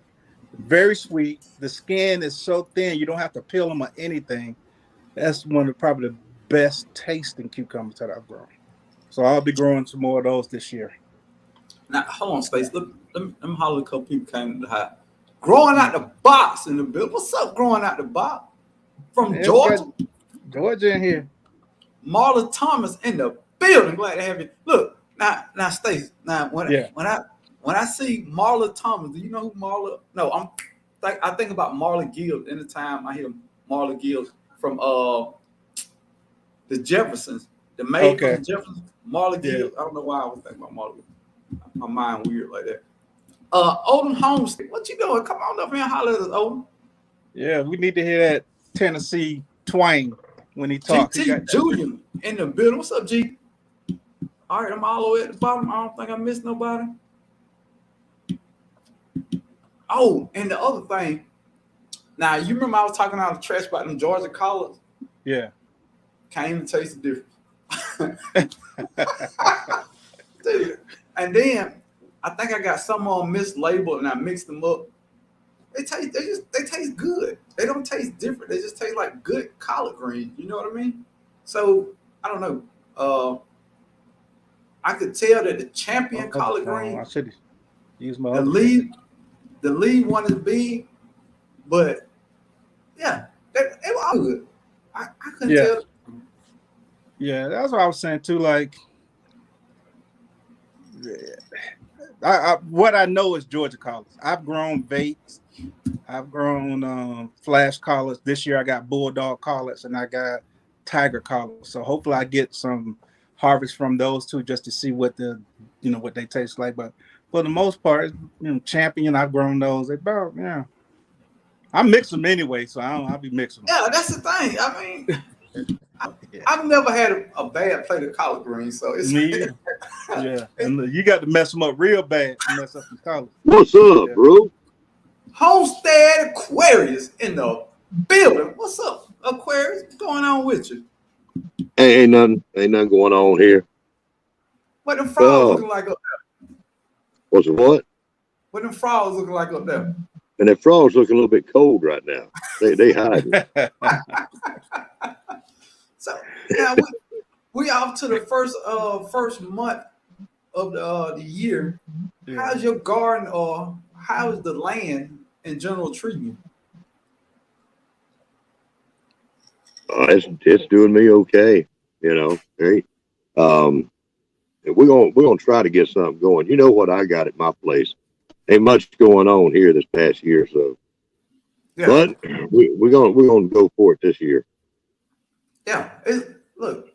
Speaker 3: Very sweet. The skin is so thin you don't have to peel them or anything. That's one of probably the best tasting cucumbers that I've grown. So I'll be growing some more of those this year.
Speaker 1: Now hold on, Space. Look, let me holler a couple people came to the house. Growing out
Speaker 3: Mm.
Speaker 1: the box in the building. What's up, growing out the box? From
Speaker 3: Yeah, we got
Speaker 1: Georgia,
Speaker 3: Georgia in here.
Speaker 1: Marla Thomas in the building. Glad to have you. Look, now, Stace. Now,
Speaker 3: Yeah.
Speaker 1: when I see Marla Thomas, do you know who Marla? No, I think about Marla Gill. Anytime I hear Marla Gill from the Jeffersons, the maid from
Speaker 3: Okay.
Speaker 1: the Jeffersons, Marla
Speaker 3: Yeah.
Speaker 1: Gill. I don't know why I was thinking about Marla. My mind weird like that. Odin Homestead, what you doing? Come on up here and holler at us, Odin.
Speaker 3: Yeah. We need to hear that Tennessee twang when he talks. He
Speaker 1: GT
Speaker 3: got that.
Speaker 1: Julian in the building. What's up, G? All right, I'm all the way at the bottom. I don't think I missed nobody. Oh, and the other thing. Now, you remember I was talking out of trash about them Georgia collards?
Speaker 3: Yeah.
Speaker 1: Can't even taste the difference. Dude. And then I think I got some on mislabeled and I mixed them up. They taste good. They don't taste different. They just taste like good collard greens. You know what I mean? So I don't know. I could tell that the champion collard
Speaker 3: I
Speaker 1: green,
Speaker 3: should use my
Speaker 1: the
Speaker 3: other
Speaker 1: lead, the lead one is big, but yeah, they were all good. I couldn't
Speaker 3: Yeah.
Speaker 1: tell.
Speaker 3: Yeah. That's what I was saying too. Like, what I know is Georgia collards. I've grown Bates. I've grown flash collards. This year I got bulldog collards and I got tiger collards. So hopefully I get some harvest from those two just to see what what they taste like. But for the most part, Champion, I've grown those. They about, yeah. I mix them anyway, so I'll be mixing them.
Speaker 1: Yeah, that's the thing. I mean, I've never had a bad plate of collard greens, so it's
Speaker 3: Me either. Yeah, and you got to mess them up real bad to mess up the collard.
Speaker 4: What's up, bro?
Speaker 1: Homestead Aquarius in the building. What's up, Aquarius? What's going on with you?
Speaker 4: Ain't nothing going on here.
Speaker 1: What them frogs looking like up there?
Speaker 4: What's what?
Speaker 1: What them frogs looking like up there?
Speaker 4: And that frog's looking a little bit cold right now. They hiding.
Speaker 1: So now we off to the first month of the year.
Speaker 3: Yeah.
Speaker 1: How's your garden, or how is the land in general treating you?
Speaker 4: It's doing me okay. Hey, we're gonna try to get something going. You know what I got at my place? Ain't much going on here this past year, so.
Speaker 1: Yeah.
Speaker 4: But we're gonna go for it this year.
Speaker 1: Yeah, look,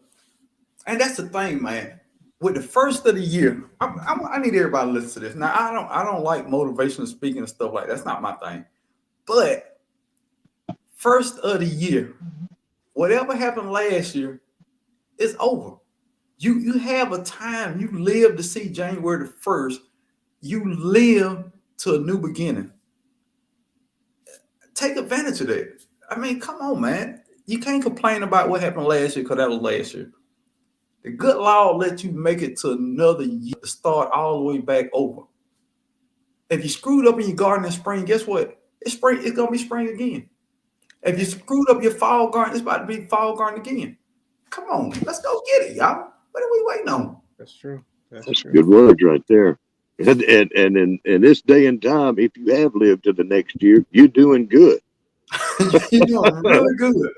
Speaker 1: and that's the thing, man. With the first of the year, I need everybody to listen to this. Now, I don't like motivational speaking and stuff like that. That's not my thing. But first of the year, whatever happened last year, it's over. You have a time. You live to see January the 1st. You live to a new beginning. Take advantage of that. I mean, come on, man. You can't complain about what happened last year because that was last year. The good Lord let you make it to another year to start all the way back over. If you screwed up in your garden in spring, guess what? It's spring. It's gonna be spring again. If you screwed up your fall garden, it's about to be fall garden again. Come on, let's go get it, y'all. What are we waiting on?
Speaker 3: That's true. That's true.
Speaker 4: Good words right there. And in this day and time, if you have lived to the next year, you're doing good.
Speaker 1: You're doing really good.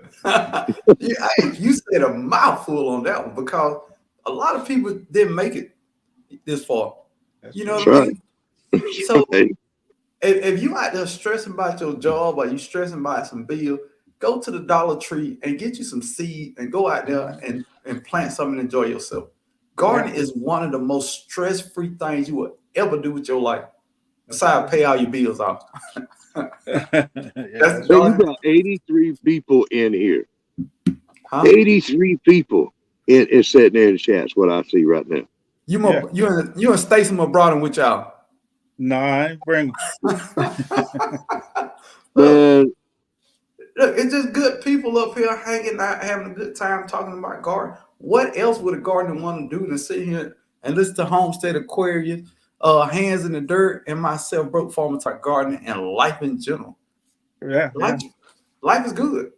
Speaker 1: You said a mouthful on that one, because a lot of people didn't make it this far.
Speaker 3: That's
Speaker 1: You know
Speaker 4: true.
Speaker 1: what I mean? So
Speaker 4: Hey,
Speaker 1: if you out there stressing about your job, or you stressing about some bill, go to the Dollar Tree and get you some seed and go out there and plant something and enjoy yourself. Gardening is one of the most stress-free things you will ever do with your life, besides pay all your bills off.
Speaker 3: Yeah.
Speaker 1: That's
Speaker 4: so you got 83 people in here.
Speaker 1: Huh?
Speaker 4: 83 people in sitting there in the chat. That's what I see right now.
Speaker 1: You and Stacy brought him with y'all.
Speaker 3: No, I ain't bring.
Speaker 4: Man,
Speaker 1: Look, it's just good people up here hanging out, having a good time talking about gardening. What else would a gardener want to do than sit here and listen to Homestead Aquarius, Hands in the Dirt, and myself, Broke Farmer Talk Gardening, and life in general?
Speaker 3: Yeah.
Speaker 1: Life is good.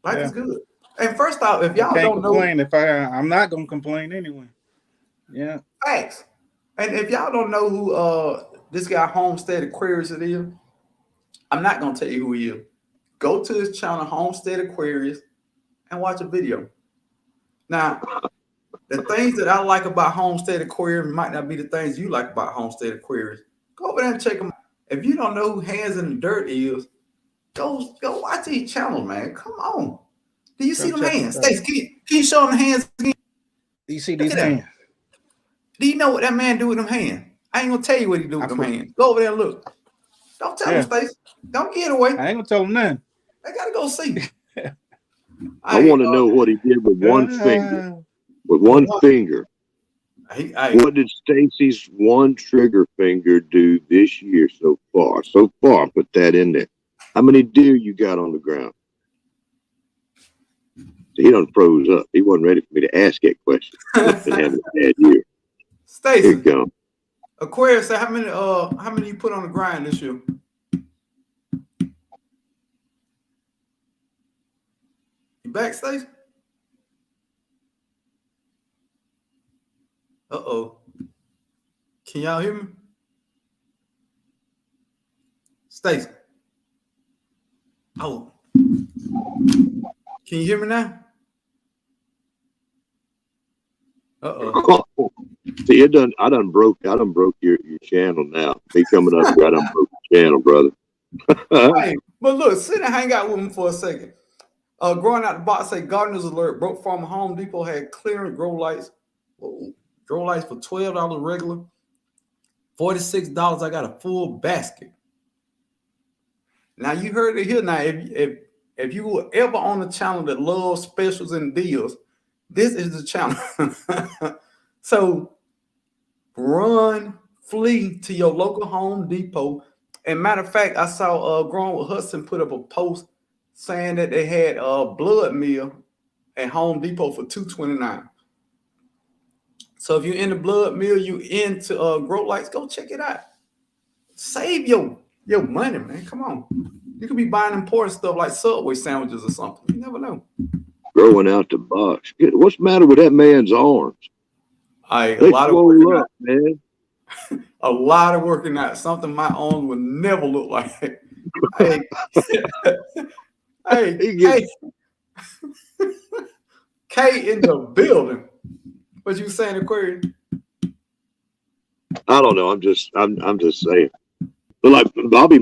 Speaker 1: Life is good. And first off, if y'all
Speaker 3: I can't
Speaker 1: don't know,
Speaker 3: complain. I'm not gonna complain anyway. Yeah.
Speaker 1: facts. And if y'all don't know who this guy Homestead Aquarius is, I'm not gonna tell you who he is. Go to his channel, Homestead Aquarius, and watch a video. Now, the things that I like about Homestead Aquarius might not be the things you like about Homestead Aquarius. Go over there and check them out. If you don't know who Hands in the Dirt is, go watch these channels, man. Come on. Do you see them hands? Stace, can you show them the hands again?
Speaker 3: Do you see
Speaker 1: Look
Speaker 3: these
Speaker 1: at that.
Speaker 3: hands?
Speaker 1: Do you know what that man do with them hands? I ain't gonna tell you what he do with them hands. Go over there and look. Don't tell him, Stace. Don't get away.
Speaker 3: I ain't gonna tell them nothing.
Speaker 1: I gotta go see.
Speaker 4: I want to know what he did with one finger. With one finger. What did Stacy's one trigger finger do this year so far? So far, put that in there. How many deer you got on the ground? He done froze up. He wasn't ready for me to ask that question. He's been having a bad year. Here
Speaker 1: Stacy,
Speaker 4: you go.
Speaker 1: Aquarius, how many you put on the grind this year? You back, Stacy? Uh-oh. Can y'all hear me? Stacy. Oh. Can you hear me now? Uh-oh.
Speaker 4: See, I done broke your channel now. Me coming up here, I done broke the channel, brother.
Speaker 1: Hey, but look, sit and hang out with me for a second. Growing out the box, say Gardeners Alert, Broke Farm Home Depot had clearing grow lights Whoa. Grow lights for $12 regular. $46, I got a full basket. Now you heard it here. Now, if you were ever on a channel that loves specials and deals, this is the channel. So flee to your local Home Depot. And matter of fact, I saw Grown with Hudson put up a post saying that they had a blood meal at Home Depot for $2.29. So if you're in the blood meal, you into grow lights, go check it out. Save your money, man. Come on. You could be buying important stuff like Subway sandwiches or something. You never know.
Speaker 4: Growing out the box. What's the matter with that man's arms?
Speaker 1: A lot of working out,
Speaker 4: man.
Speaker 1: A lot of working out. Something my arms would never look like. Hey, hey, Kate in the building. What you saying, Aquarius?
Speaker 4: I don't know. I'm just saying. But like Bobby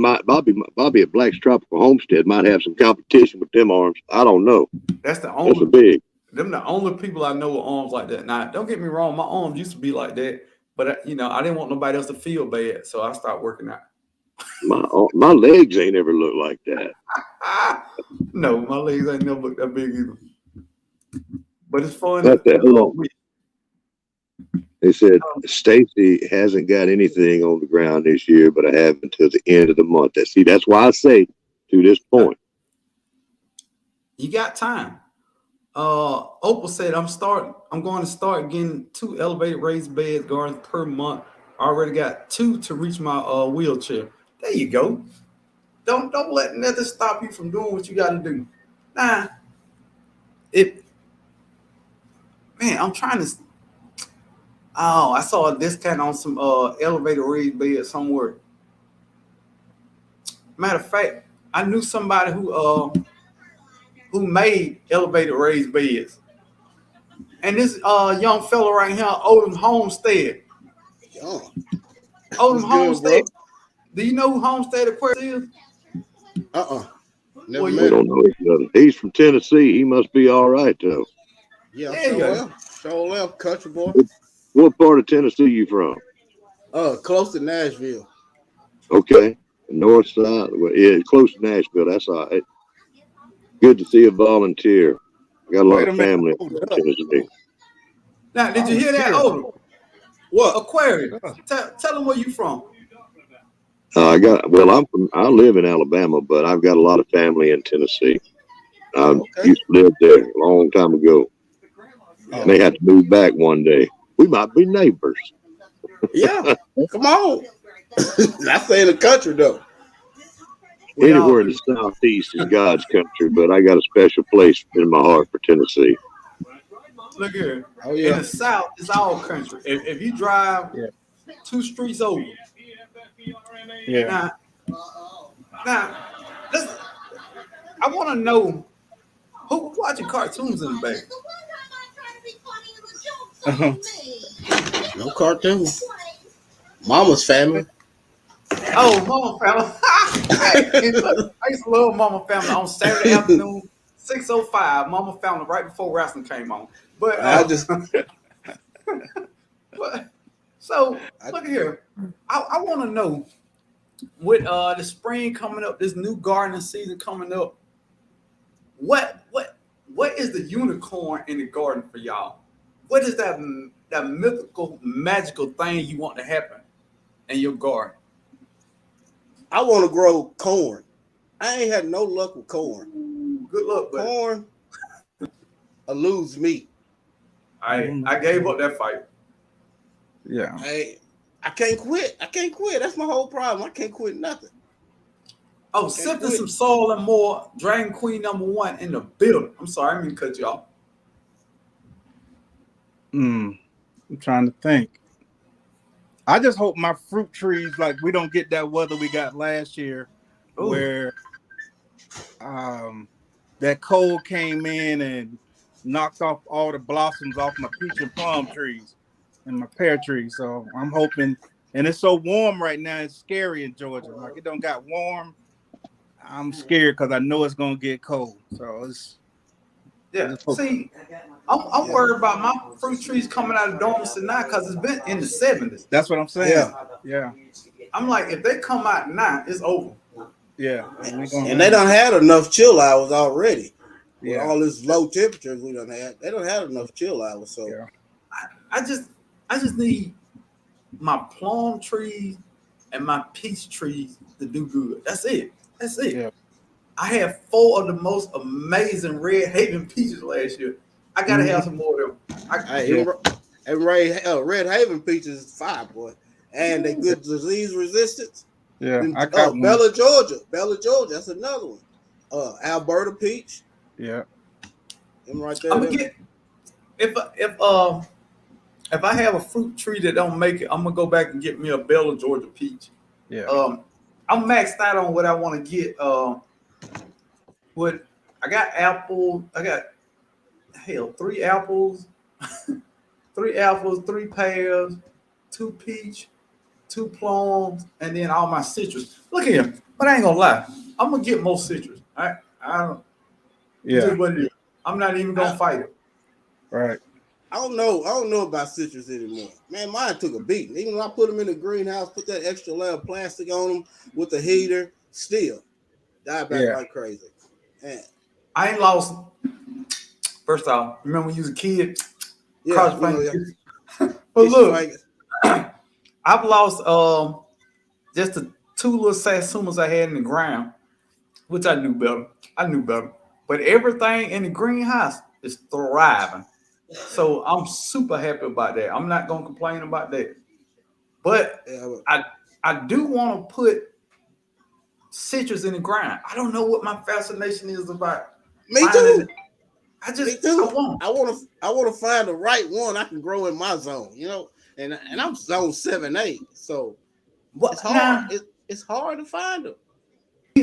Speaker 4: at Black's Tropical Homestead might have some competition with them arms. I don't know.
Speaker 1: That's the only people I know with arms like that. Now, don't get me wrong, my arms used to be like that, but I didn't want nobody else to feel bad, so I started working out.
Speaker 4: My legs ain't ever looked like that.
Speaker 1: No, my legs ain't never looked that big either. But it's fun.
Speaker 4: They said Stacy hasn't got anything on the ground this year, but I have until the end of the month. That's why I say to this point.
Speaker 1: You got time. Opal said I'm going to start getting 2 elevated raised bed gardens per month. I already got 2 to reach my wheelchair. There you go. Don't let nothing stop you from doing what you got to do. Nah. I'm trying to. Oh, I saw a discount on some elevated raised beds somewhere. Matter of fact, I knew somebody who made elevated raised beds. And this young fella right here, Odom Homestead.
Speaker 5: Oh.
Speaker 1: Odom Homestead. Do you know who Homestead Aquarius is?
Speaker 5: Never
Speaker 4: We don't know each other. He's from Tennessee. He must be all right though.
Speaker 5: Yeah, sure left, country boy.
Speaker 4: What part of Tennessee you from?
Speaker 5: Close to Nashville.
Speaker 4: Okay. North side. Well, yeah, close to Nashville. That's all right. Good to see a volunteer. I got a lot of family in Tennessee.
Speaker 1: Now, did you hear that, Odom?
Speaker 5: What?
Speaker 1: Aquarius. Tell them where you from.
Speaker 4: I live in Alabama, but I've got a lot of family in Tennessee. I used to live there a long time ago. May have to move back one day. We might be neighbors.
Speaker 5: Yeah, come on. Not saying the country though.
Speaker 4: Anywhere in the Southeast is God's country, but I got a special place in my heart for Tennessee.
Speaker 1: Look here.
Speaker 5: Oh yeah.
Speaker 1: In the South, it's all country. If you drive 2 streets over.
Speaker 3: Yeah.
Speaker 1: Now, listen. I want to know who watching cartoons in the back.
Speaker 5: No cartoon. Mama's Family.
Speaker 1: Oh, Mama Family. I used to love Mama Family on Saturday afternoon, 6:05. Mama Family right before wrestling came on. But so look here. I want to know with the spring coming up, this new gardening season coming up. What is the unicorn in the garden for y'all? What is that mythical, magical thing you want to happen in your garden?
Speaker 5: I want to grow corn. I ain't had no luck with corn.
Speaker 1: Ooh, good luck, buddy.
Speaker 5: Corn, I lose meat.
Speaker 1: I gave up that fight.
Speaker 3: Yeah.
Speaker 5: I can't quit. That's my whole problem. I can't quit nothing.
Speaker 1: Oh, Sifting Some Soul and More, Dragon Queen #1 in the building. I'm sorry, I didn't mean to cut you off.
Speaker 3: I'm trying to think. I just hope my fruit trees, like we don't get that weather we got last year, where that cold came in and knocked off all the blossoms off my peach and plum trees and my pear trees. So I'm hoping, and it's so warm right now, it's scary in Georgia. Like it don't got warm. I'm scared because I know it's gonna get cold. So
Speaker 1: Yeah. See, I'm worried about my fruit trees coming out of dormancy now because it's been in the 70s.
Speaker 3: That's what I'm saying. Yeah.
Speaker 1: I'm like, if they come out now, it's over.
Speaker 3: Yeah.
Speaker 5: And they done had enough chill hours already. With
Speaker 3: Yeah.
Speaker 5: all this low temperatures we done had, they don't have enough chill hours. So
Speaker 3: Yeah.
Speaker 1: I just need my plum trees and my peach trees to do good. That's it.
Speaker 3: Yeah.
Speaker 1: I had 4 of the most amazing Red Haven peaches last year. I gotta have some more of them.
Speaker 5: Red Haven peaches is fire, boy. And they good disease resistance.
Speaker 3: Yeah.
Speaker 5: And,
Speaker 3: I got one.
Speaker 5: Bella, Georgia. That's another one. Alberta peach.
Speaker 3: Yeah.
Speaker 5: Them right there.
Speaker 1: I'm gonna get if I have a fruit tree that don't make it, I'm gonna go back and get me a Bella Georgia peach.
Speaker 3: Yeah.
Speaker 1: I'm maxed out on what I want to get. What I got apple. I got 3 apples, 3 pears, 2 peach, 2 plums, and then all my citrus. Look here, but I ain't gonna lie. I'm gonna get more citrus. I don't.
Speaker 3: Yeah.
Speaker 1: Just what it is. I'm not even gonna fight it.
Speaker 3: Right.
Speaker 5: I don't know about citrus anymore. Man, mine took a beating. Even when I put them in the greenhouse, put that extra layer of plastic on them with the heater, still died back like crazy. Man.
Speaker 1: I ain't lost. First off, remember when you was a kid?
Speaker 5: Yeah.
Speaker 1: But look, I've lost just the 2 little satsumas I had in the ground, which I knew better. But everything in the greenhouse is thriving. So I'm super happy about that. I'm not gonna complain about that. But I do want to put citrus in the ground. I don't know what my fascination is about.
Speaker 5: Me too.
Speaker 1: I
Speaker 5: want to find the right one I can grow in my zone, and I'm zone 7-8. So it's hard. It's hard to find them.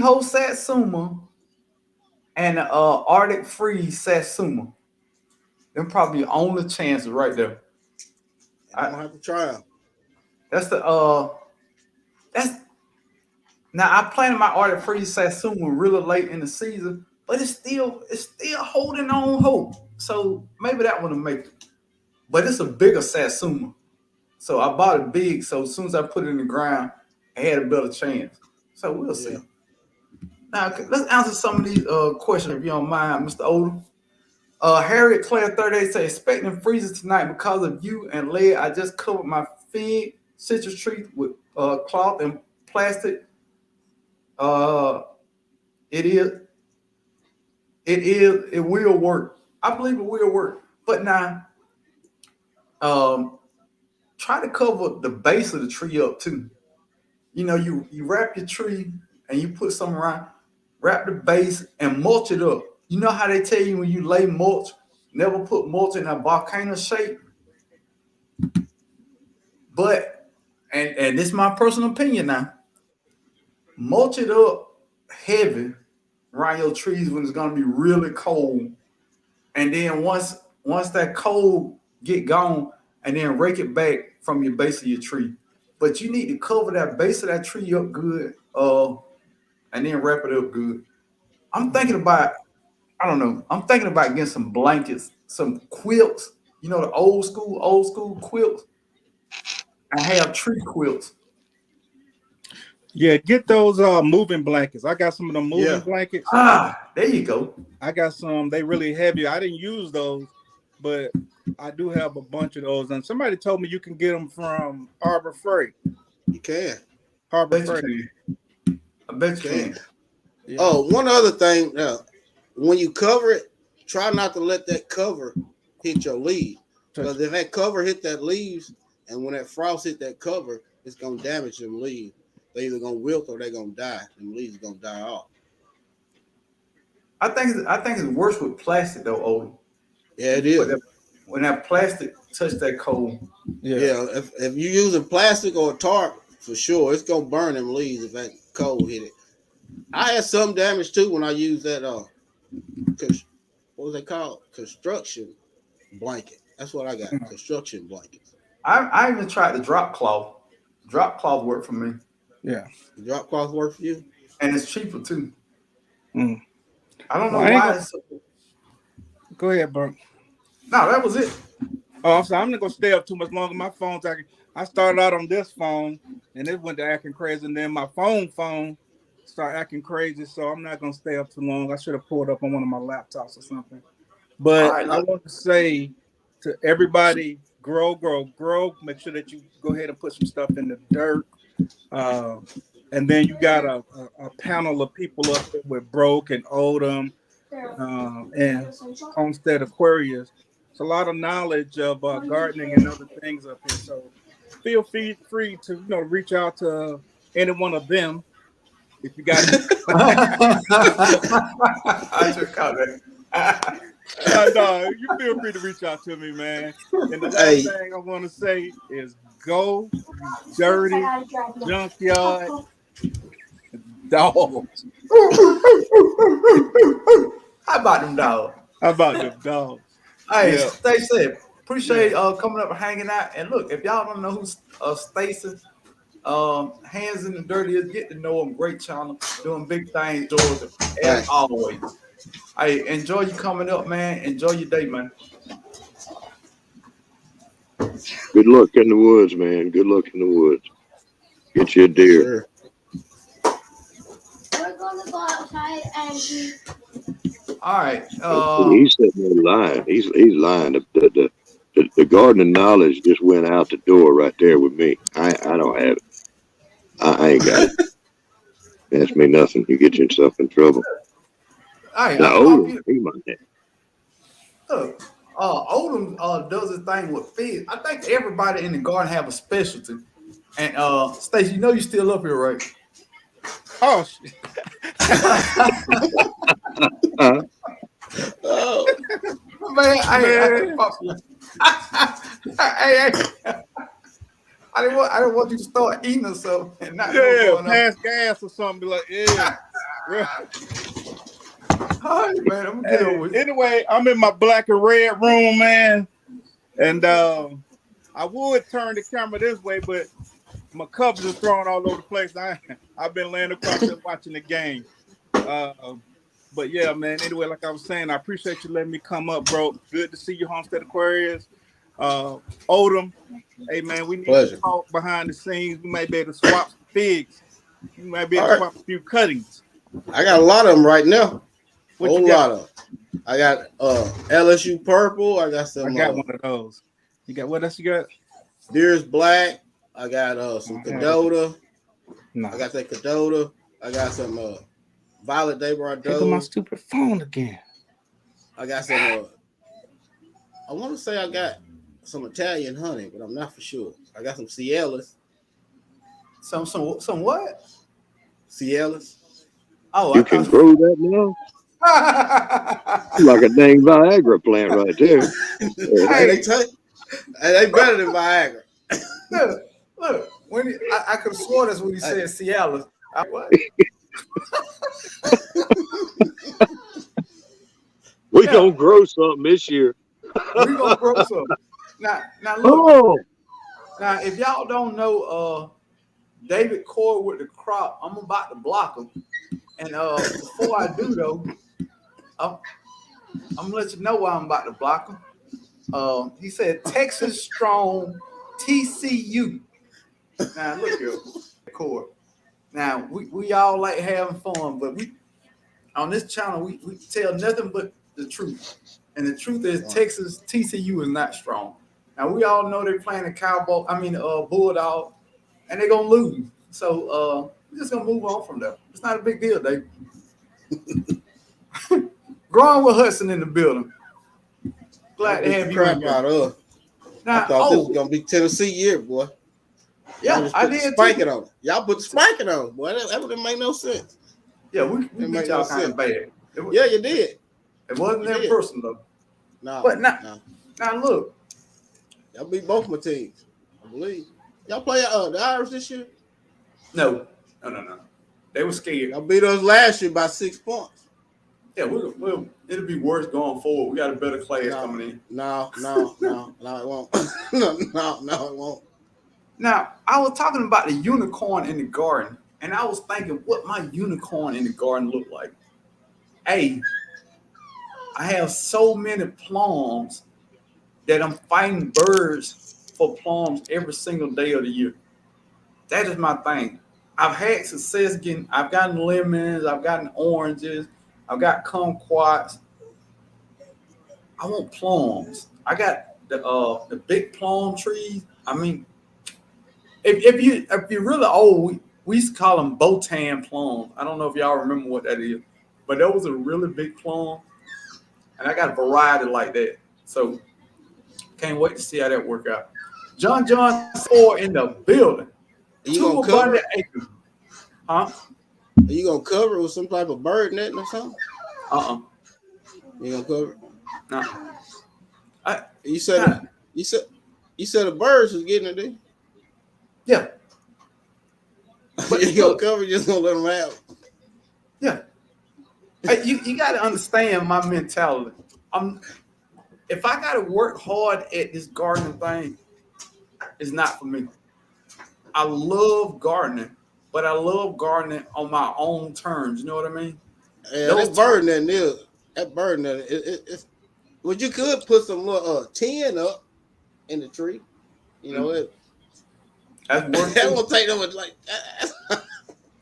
Speaker 1: Whole Satsuma and Arctic Freeze Satsuma. Them probably the only chances right there.
Speaker 5: I'm gonna have to try them.
Speaker 1: That's now I planted my Arctic Freeze Satsuma really late in the season, but it's still holding on hope. So maybe that one will make it. But it's a bigger Satsuma. So I bought it big. So as soon as I put it in the ground, I had a better chance. So we'll see. Now let's answer some of these questions if you don't mind, Mr. Odom. Harriet Claire 38 says, expecting freezes tonight because of you and lead. I just covered my fig citrus tree with cloth and plastic. It will work. I believe it will work. But now, try to cover the base of the tree up too. You wrap your tree and you put something around, wrap the base and mulch it up. You know how they tell you when you lay mulch, never put mulch in a volcano shape. But, and this is my personal opinion now, mulch it up heavy around your trees when it's gonna be really cold. And then once that cold get gone, and then rake it back from your base of your tree. But you need to cover that base of that tree up good, and then wrap it up good. I'm thinking about getting some blankets, some quilts, the old school quilts. I have tree quilts.
Speaker 3: Yeah, get those moving blankets. I got some of them moving blankets.
Speaker 1: There you go.
Speaker 3: I got some. They really heavy. I didn't use those, but I do have a bunch of those. And somebody told me you can get them from Harbor Freight.
Speaker 5: You can.
Speaker 3: Harbor Freight.
Speaker 1: I bet you can.
Speaker 5: Yeah. Oh, one other thing. When you cover it, try not to let that cover hit your leaves. Because if that cover hit that leaves, and when that frost hit that cover, it's going to damage them leaves. They're either going to wilt or they're going to die. Them leaves are going to die off.
Speaker 1: I think it's worse with plastic though, Odom.
Speaker 5: Yeah, it is.
Speaker 1: When that plastic touch that coal.
Speaker 5: Yeah. If you're using plastic or a tarp, for sure, it's going to burn them leaves if that coal hit it. I had some damage too when I used that, what was it called? Construction blanket. That's what I got, construction blankets.
Speaker 1: I even tried the drop cloth. Drop cloth worked for me.
Speaker 3: Yeah.
Speaker 5: The drop cloth work for you?
Speaker 1: And it's cheaper too.
Speaker 3: Mm.
Speaker 1: I don't know why.
Speaker 3: Go ahead, bro.
Speaker 1: No, that was it.
Speaker 3: Oh, I'm sorry. I'm not gonna stay up too much longer. My phone's acting. I started out on this phone, and it went to acting crazy, and then my phone started acting crazy. So I'm not gonna stay up too long. I should have pulled up on one of my laptops or something.
Speaker 1: All
Speaker 3: But
Speaker 1: right,
Speaker 3: I want to say to everybody, grow. Make sure that you go ahead and put some stuff in the dirt. And then you got a panel of people up there with Broke and Odom and Homestead Aquarius. It's a lot of knowledge of gardening and other things up here. So feel free to reach out to any one of them if you got.
Speaker 1: I just caught that.
Speaker 3: No, you feel free to reach out to me, man. And the last thing I want to say is go, you dirty junkyard dogs.
Speaker 1: How about them dogs?
Speaker 3: How about them dogs?
Speaker 1: Hey,
Speaker 3: Yeah.
Speaker 1: Stacey, appreciate coming up and hanging out. And look, if y'all don't know who's Stacey, Hands in the Dirty is, get to know him. Great channel, doing big things, Georgia, as always. Hey, enjoy you coming up, man. Enjoy your day, man.
Speaker 4: Good luck in the woods, man. Good luck in the woods. Get you a deer.
Speaker 5: Sure.
Speaker 6: We're gonna go outside and
Speaker 1: All right.
Speaker 4: He's sitting there lying. He's lying. The gardening knowledge just went out the door right there with me. I don't have it. I ain't got it. Ask me nothing. You get yourself in trouble.
Speaker 1: All right.
Speaker 4: No, he might have.
Speaker 1: Look, Odom does his thing with fish. I think everybody in the garden have a specialty. And Stacey, you know you still up here, right?
Speaker 3: Oh shit.
Speaker 5: Oh,
Speaker 1: Man, I didn't want you to start eating or something and not know what's going on.
Speaker 3: Pass gas or something. Be like, yeah.
Speaker 1: All right, man, I'm gonna deal with it.
Speaker 3: Anyway, I'm in my black and red room, man, and I would turn the camera this way, but my covers are thrown all over the place. I've been laying across there watching the game. But yeah, man. Anyway, like I was saying, I appreciate you letting me come up, bro. Good to see you, Homestead Aquarius. Odom, hey man, we need to talk behind the scenes. We might be able to swap some figs. We might be able to swap a few cuttings.
Speaker 5: I got a lot of them right now.
Speaker 3: What
Speaker 5: Whole
Speaker 3: you got?
Speaker 5: lot of them. I got LSU purple. I got some.
Speaker 3: I got one of those. You got what else you got?
Speaker 5: Deer's black. I got some Cadota.
Speaker 3: No.
Speaker 5: I got that Cadota. I got some Violet de
Speaker 3: Look at
Speaker 5: Bordeaux.
Speaker 3: my stupid phone again.
Speaker 5: I got some. I want to say I got some Italian honey, but I'm not for sure. I got some Cialis.
Speaker 1: Some what?
Speaker 5: Cialis.
Speaker 1: Oh,
Speaker 4: You can grow that now? Like a dang Viagra plant right there.
Speaker 5: Hey, they better than Viagra.
Speaker 1: Look. When I could have sworn that's when he said Cialis. What?
Speaker 4: We gonna grow something this year.
Speaker 1: We gonna grow something. Now look.
Speaker 4: Oh,
Speaker 1: Now, if y'all don't know David Core with the crop, I'm about to block him. And before I do though, I'm gonna let you know why I'm about to block him. He said Texas Strong TCU. Now look here, Core. Now we all like having fun, but we on this channel we tell nothing but the truth. And the truth is Texas TCU is not strong. Now we all know they're playing the Bulldog, and they're gonna lose. So we're just gonna move on from there. It's not a big deal, Dave. Growing with Hudson in the building. Glad to have you.
Speaker 5: Crap out of.
Speaker 1: Now,
Speaker 5: I thought this was gonna be Tennessee year, boy.
Speaker 1: Yeah, I did.
Speaker 5: Spanking on. Y'all put the spanking on, boy. That wouldn't make no sense.
Speaker 1: Yeah, we beat y'all kind of bad.
Speaker 5: Yeah, you did.
Speaker 1: It wasn't that personal though.
Speaker 5: No,
Speaker 1: But now look.
Speaker 5: Y'all beat both my teams, I believe. Y'all play the Irish this year?
Speaker 1: No. They were scared.
Speaker 5: Y'all beat us last year by 6 points.
Speaker 1: Yeah, we'll it'll be worse going forward. We got a better class coming in.
Speaker 5: No, it won't. no, it won't.
Speaker 1: Now, I was talking about the unicorn in the garden, and I was thinking what my unicorn in the garden looked like. Hey, I have so many plums that I'm fighting birds for plums every single day of the year. That is my thing. I've had success I've gotten lemons, I've gotten oranges, I've got kumquats. I want plums. I got the big plum trees. I mean, if you're really old, we used to call them Botan plums. I don't know if y'all remember what that is, but that was a really big plum, and I got a variety like that. So can't wait to see how that work out. John 4 in the building.
Speaker 5: Are you gonna cover it?
Speaker 1: Acres. Huh?
Speaker 5: Are you gonna cover it with some type of bird netting or something? You gonna cover it?
Speaker 1: No.
Speaker 5: You said the birds was getting it, did you?
Speaker 1: Yeah.
Speaker 5: But you gonna cover it, just gonna let them have it.
Speaker 1: Yeah. Hey, you got to understand my mentality. If I got to work hard at this gardening thing, it's not for me. I love gardening, but I love gardening on my own terms. You know what I mean?
Speaker 5: Yeah, that bird netting, it's well, you could put some little tin up in the tree. You know,
Speaker 1: that's work.
Speaker 5: That won't take that much. Like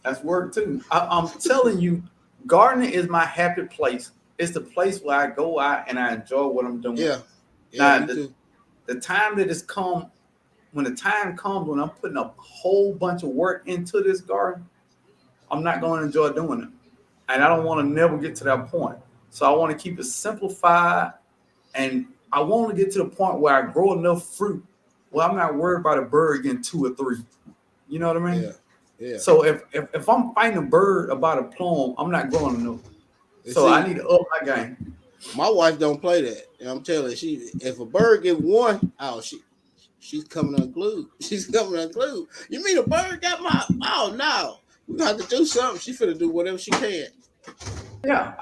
Speaker 1: that's work too. I'm telling you, gardening is my happy place. It's the place where I go out and I enjoy what I'm doing.
Speaker 5: Yeah.
Speaker 1: Now, the time that has come, when the time comes when I'm putting a whole bunch of work into this garden, I'm not going to enjoy doing it. And I don't want to never get to that point. So I want to keep it simplified. And I want to get to the point where I grow enough fruit where I'm not worried about a bird getting 2 or 3. You know what I mean?
Speaker 5: Yeah.
Speaker 1: So if I'm fighting a bird about a plum, I'm not growing enough. So I need to up my game.
Speaker 5: My wife don't play that. And I'm telling you, if a bird get 1, she's coming unglued. She's coming unglued. You mean a bird got my? Oh no, we gonna have to do something. She finna do whatever she can.
Speaker 1: Yeah,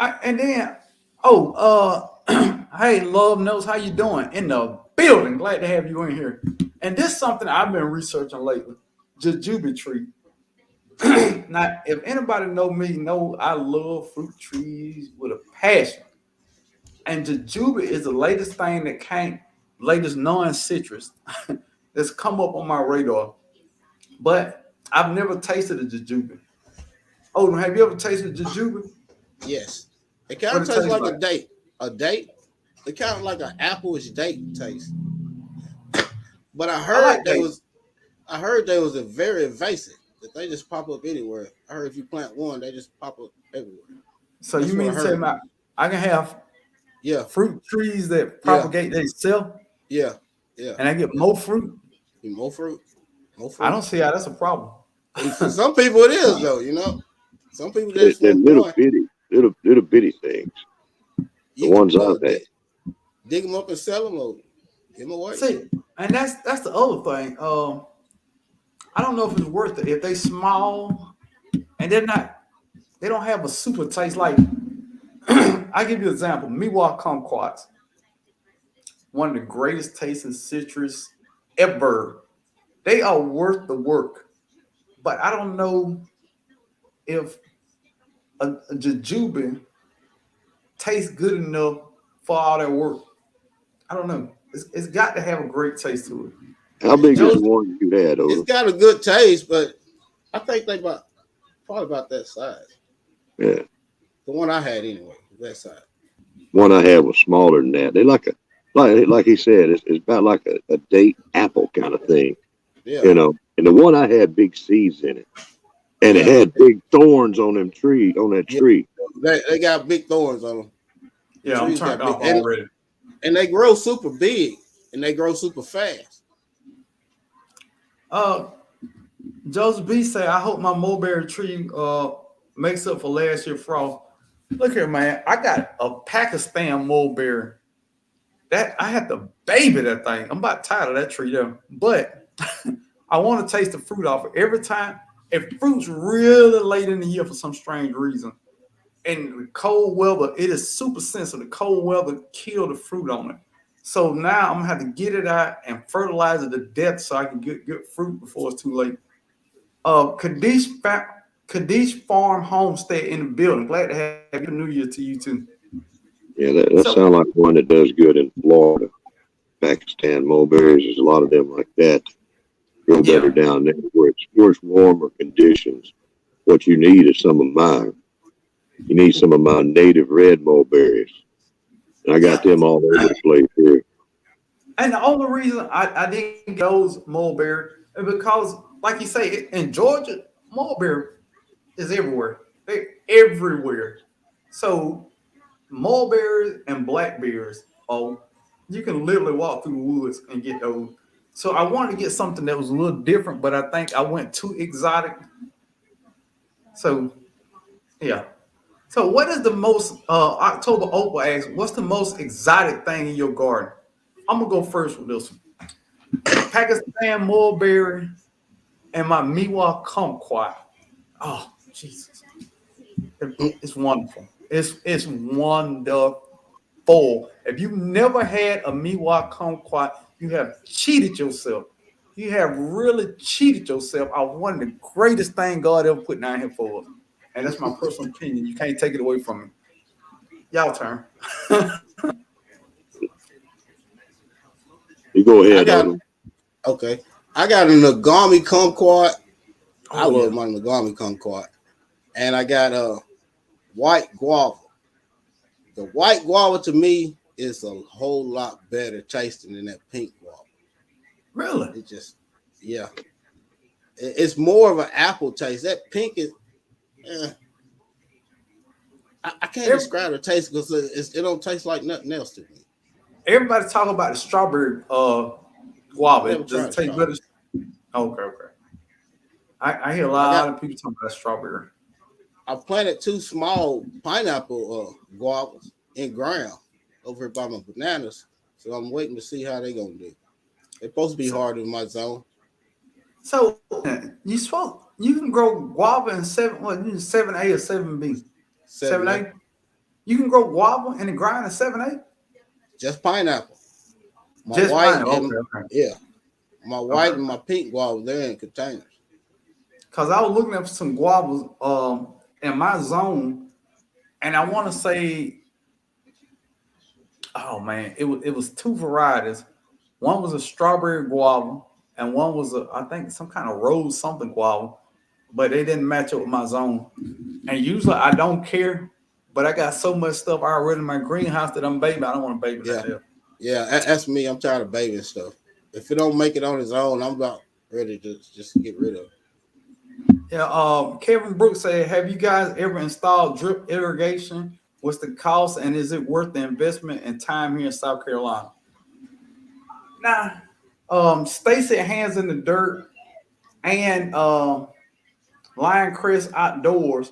Speaker 1: hey, Love Knows, how you doing? In the building. Glad to have you in here. And this is something I've been researching lately. Jujube tree. Now, if anybody know me, know I love fruit trees with a passion. And jujube is the latest thing that latest non-citrus that's come up on my radar. But I've never tasted a jujube. Oh, have you ever tasted jujube?
Speaker 5: Yes. It kind of tastes like a date. A date? It kind of like an apple-ish date taste. But I heard they was a very invasive. That they just pop up anywhere. I heard if you plant one, they just pop up everywhere.
Speaker 1: So you mean to say I can have fruit trees that propagate themselves?
Speaker 5: Yeah.
Speaker 1: And I get more fruit?
Speaker 5: More fruit.
Speaker 1: I don't see how that's a problem.
Speaker 5: For some people it is though, you know. Some people just
Speaker 4: they're little bitty things. The ones I've had.
Speaker 5: Dig them up and sell them or give them away.
Speaker 1: See, and that's the other thing. I don't know if it's worth it. If they small and they don't have a super taste. Like, I'll give you an example. Miwa kumquats. One of the greatest tasting citrus ever. They are worth the work. But I don't know if a jujube tastes good enough for all that work. I don't know. It's got to have a great taste to it.
Speaker 4: How big is the one you had?
Speaker 5: It's got a good taste, but I think they probably about that size.
Speaker 4: Yeah.
Speaker 5: The one I had anyway, that size.
Speaker 4: One I had was smaller than that. They like he said, it's about like a date apple kind of thing.
Speaker 5: Yeah.
Speaker 4: You know, and the one I had big seeds in it. And it had big thorns on that tree.
Speaker 5: They got big thorns on them.
Speaker 1: Yeah, I'm turned off already.
Speaker 5: And they grow super big and they grow super fast.
Speaker 1: Joseph B say, I hope my mulberry tree makes up for last year's frost. Look here, man. I got a Pakistan mulberry. That I had to baby that thing. I'm about tired of that tree though. But I want to taste the fruit off it every time. If fruit's really late in the year for some strange reason, and the cold weather, it is super sensitive. The cold weather killed the fruit on it. So now I'm gonna have to get it out and fertilize it to death so I can get good fruit before it's too late. Kadesh Farm Homestead in the building. Glad to have you. New Year to you too.
Speaker 4: Yeah, that
Speaker 1: So
Speaker 4: sounds like one that does good in Florida. Pakistan mulberries, there's a lot of them like that. Grow better
Speaker 1: yeah,
Speaker 4: down there where it's worse, warmer conditions. What you need is some of mine. You need some of my native red mulberries. And I got
Speaker 1: yeah.
Speaker 4: them all over the place here.
Speaker 1: And the only reason I didn't get those mulberry is because, like you say, in Georgia, mulberry is everywhere. They're everywhere. So mulberries and blackberries, oh, you can literally walk through the woods and get those. So I wanted to get something that was a little different, but I think I went too exotic. So yeah. So what is the most October Opal asks, what's the most exotic thing in your garden? I'm gonna go first with this one. Pakistan mulberry and my Miwa kumquat. Oh Jesus. It's wonderful. It's wonderful. If you've never had a Miwa kumquat, you have cheated yourself. You have really cheated yourself of one of the greatest things God ever put down here for us. And that's my personal opinion. You can't take it away from me. Y'all turn.
Speaker 4: You go
Speaker 5: I
Speaker 4: ahead,
Speaker 5: got
Speaker 4: Odom.
Speaker 5: okay. I got a Nagami kumquat. I
Speaker 1: Oh,
Speaker 5: love
Speaker 1: yeah.
Speaker 5: my Nagami kumquat, and I got a white guava. The white guava to me is a whole lot better tasting than that pink guava.
Speaker 1: Really?
Speaker 5: It just, yeah, it's more of an apple taste. That pink is, eh, I can't
Speaker 1: Every-
Speaker 5: describe the taste because it don't taste like nothing else to me.
Speaker 1: Everybody talk about the strawberry
Speaker 5: I
Speaker 1: guava.
Speaker 5: never
Speaker 1: Does
Speaker 5: tried
Speaker 1: it taste better?
Speaker 5: strawberry.
Speaker 1: Okay. I hear a
Speaker 5: I
Speaker 1: lot
Speaker 5: got
Speaker 1: of people talking about strawberry.
Speaker 5: I planted 2 small pineapple guavas in ground over here by my bananas, so I'm waiting to see how they gonna do. They're supposed to be
Speaker 1: So,
Speaker 5: harder in my zone.
Speaker 1: so you can grow guava in 7A or 7B.
Speaker 5: 7A,
Speaker 1: 7A? You can grow guava in the ground in 7A?
Speaker 5: just pineapple. My
Speaker 1: Just
Speaker 5: white
Speaker 1: fine.
Speaker 5: and
Speaker 1: Okay.
Speaker 5: yeah, my white
Speaker 1: Okay.
Speaker 5: and my pink guava they're in containers.
Speaker 1: Because I was looking at some guavas in my zone, and I want to say, oh man, it was two varieties. One was a strawberry guava, and one was I think some kind of rose something guava, but they didn't match up with my zone. And usually I don't care, but I got so much stuff already in my greenhouse that I'm baby. I don't want to baby that
Speaker 5: Yeah,
Speaker 1: there.
Speaker 5: yeah, that's me. I'm tired of babying stuff. If it don't make it on its own, I'm about ready to just get rid of it.
Speaker 1: Yeah. Kevin Brooks said, "Have you guys ever installed drip irrigation? What's the cost, and is it worth the investment and time here in South Carolina?" Nah. Stacy Hands in the Dirt and Lion Crest Outdoors,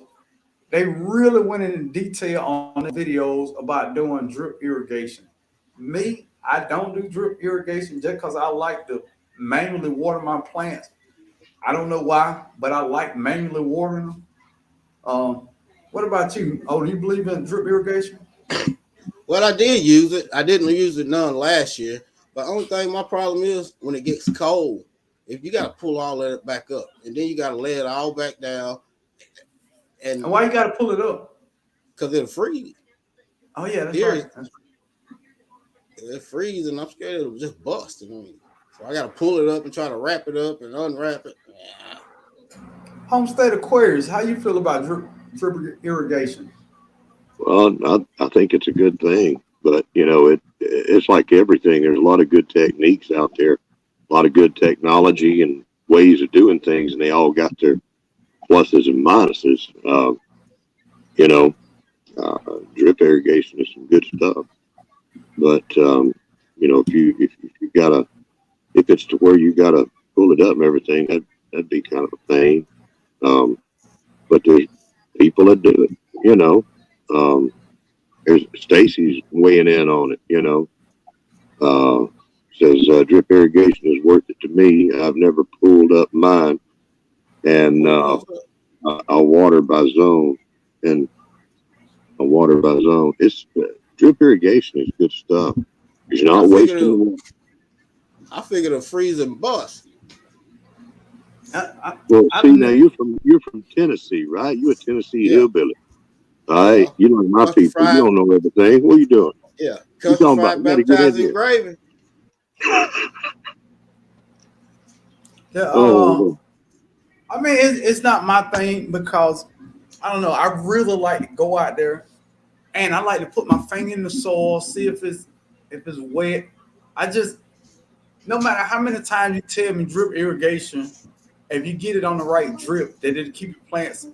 Speaker 1: they really went into detail on the videos about doing drip irrigation. Me, I don't do drip irrigation just because I like to manually water my plants. I don't know why, but I like manually watering them. What about you? Oh, do you believe in drip irrigation?
Speaker 5: Well, I did use it. I didn't use it none last year. But only thing my problem is when it gets cold, if you got to pull all that back up, and then you got to lay it all back down,
Speaker 1: And
Speaker 5: and
Speaker 1: why you got to pull it up?
Speaker 5: because it'll freeze.
Speaker 1: Oh yeah, that's
Speaker 5: Here
Speaker 1: right. That's
Speaker 5: it freeze, and I'm scared it'll just bust. I mean, so I got to pull it up and try to wrap it up and unwrap it. Yeah.
Speaker 1: right. Homestead Aquarius, how you feel about drip irrigation?
Speaker 4: Well, I think it's a good thing, but it's like everything. There's a lot of good techniques out there, a lot of good technology and ways of doing things, and they all got their pluses and minuses. Drip irrigation is some good stuff, but if it's to where you gotta pull it up and everything, that'd be kind of a pain. But there's people that do it. There's Stacy's weighing in on it. Says drip irrigation is worth it to me. I've never pulled up mine, and I'll water by zone, and I'll water by zone. It's drip irrigation is good stuff. You're not wasting water.
Speaker 5: I figured it'll freeze and bust.
Speaker 4: Well, see, now you're from Tennessee, right? You're a Tennessee hillbilly. All right, you know my
Speaker 5: Country
Speaker 4: people. You
Speaker 5: fried,
Speaker 4: don't know everything. What are you doing?
Speaker 5: yeah,
Speaker 4: You
Speaker 5: country
Speaker 4: talking about?
Speaker 5: fried
Speaker 4: You gotta get in
Speaker 5: baptized in
Speaker 4: here.
Speaker 5: gravy.
Speaker 1: Yeah,
Speaker 4: Oh,
Speaker 1: I mean, it's not my thing because I don't know. I really like to go out there and I like to put my finger in the soil, see if it's wet. I just no matter how many times you tell me drip irrigation, if you get it on the right drip, that it'll keep your plants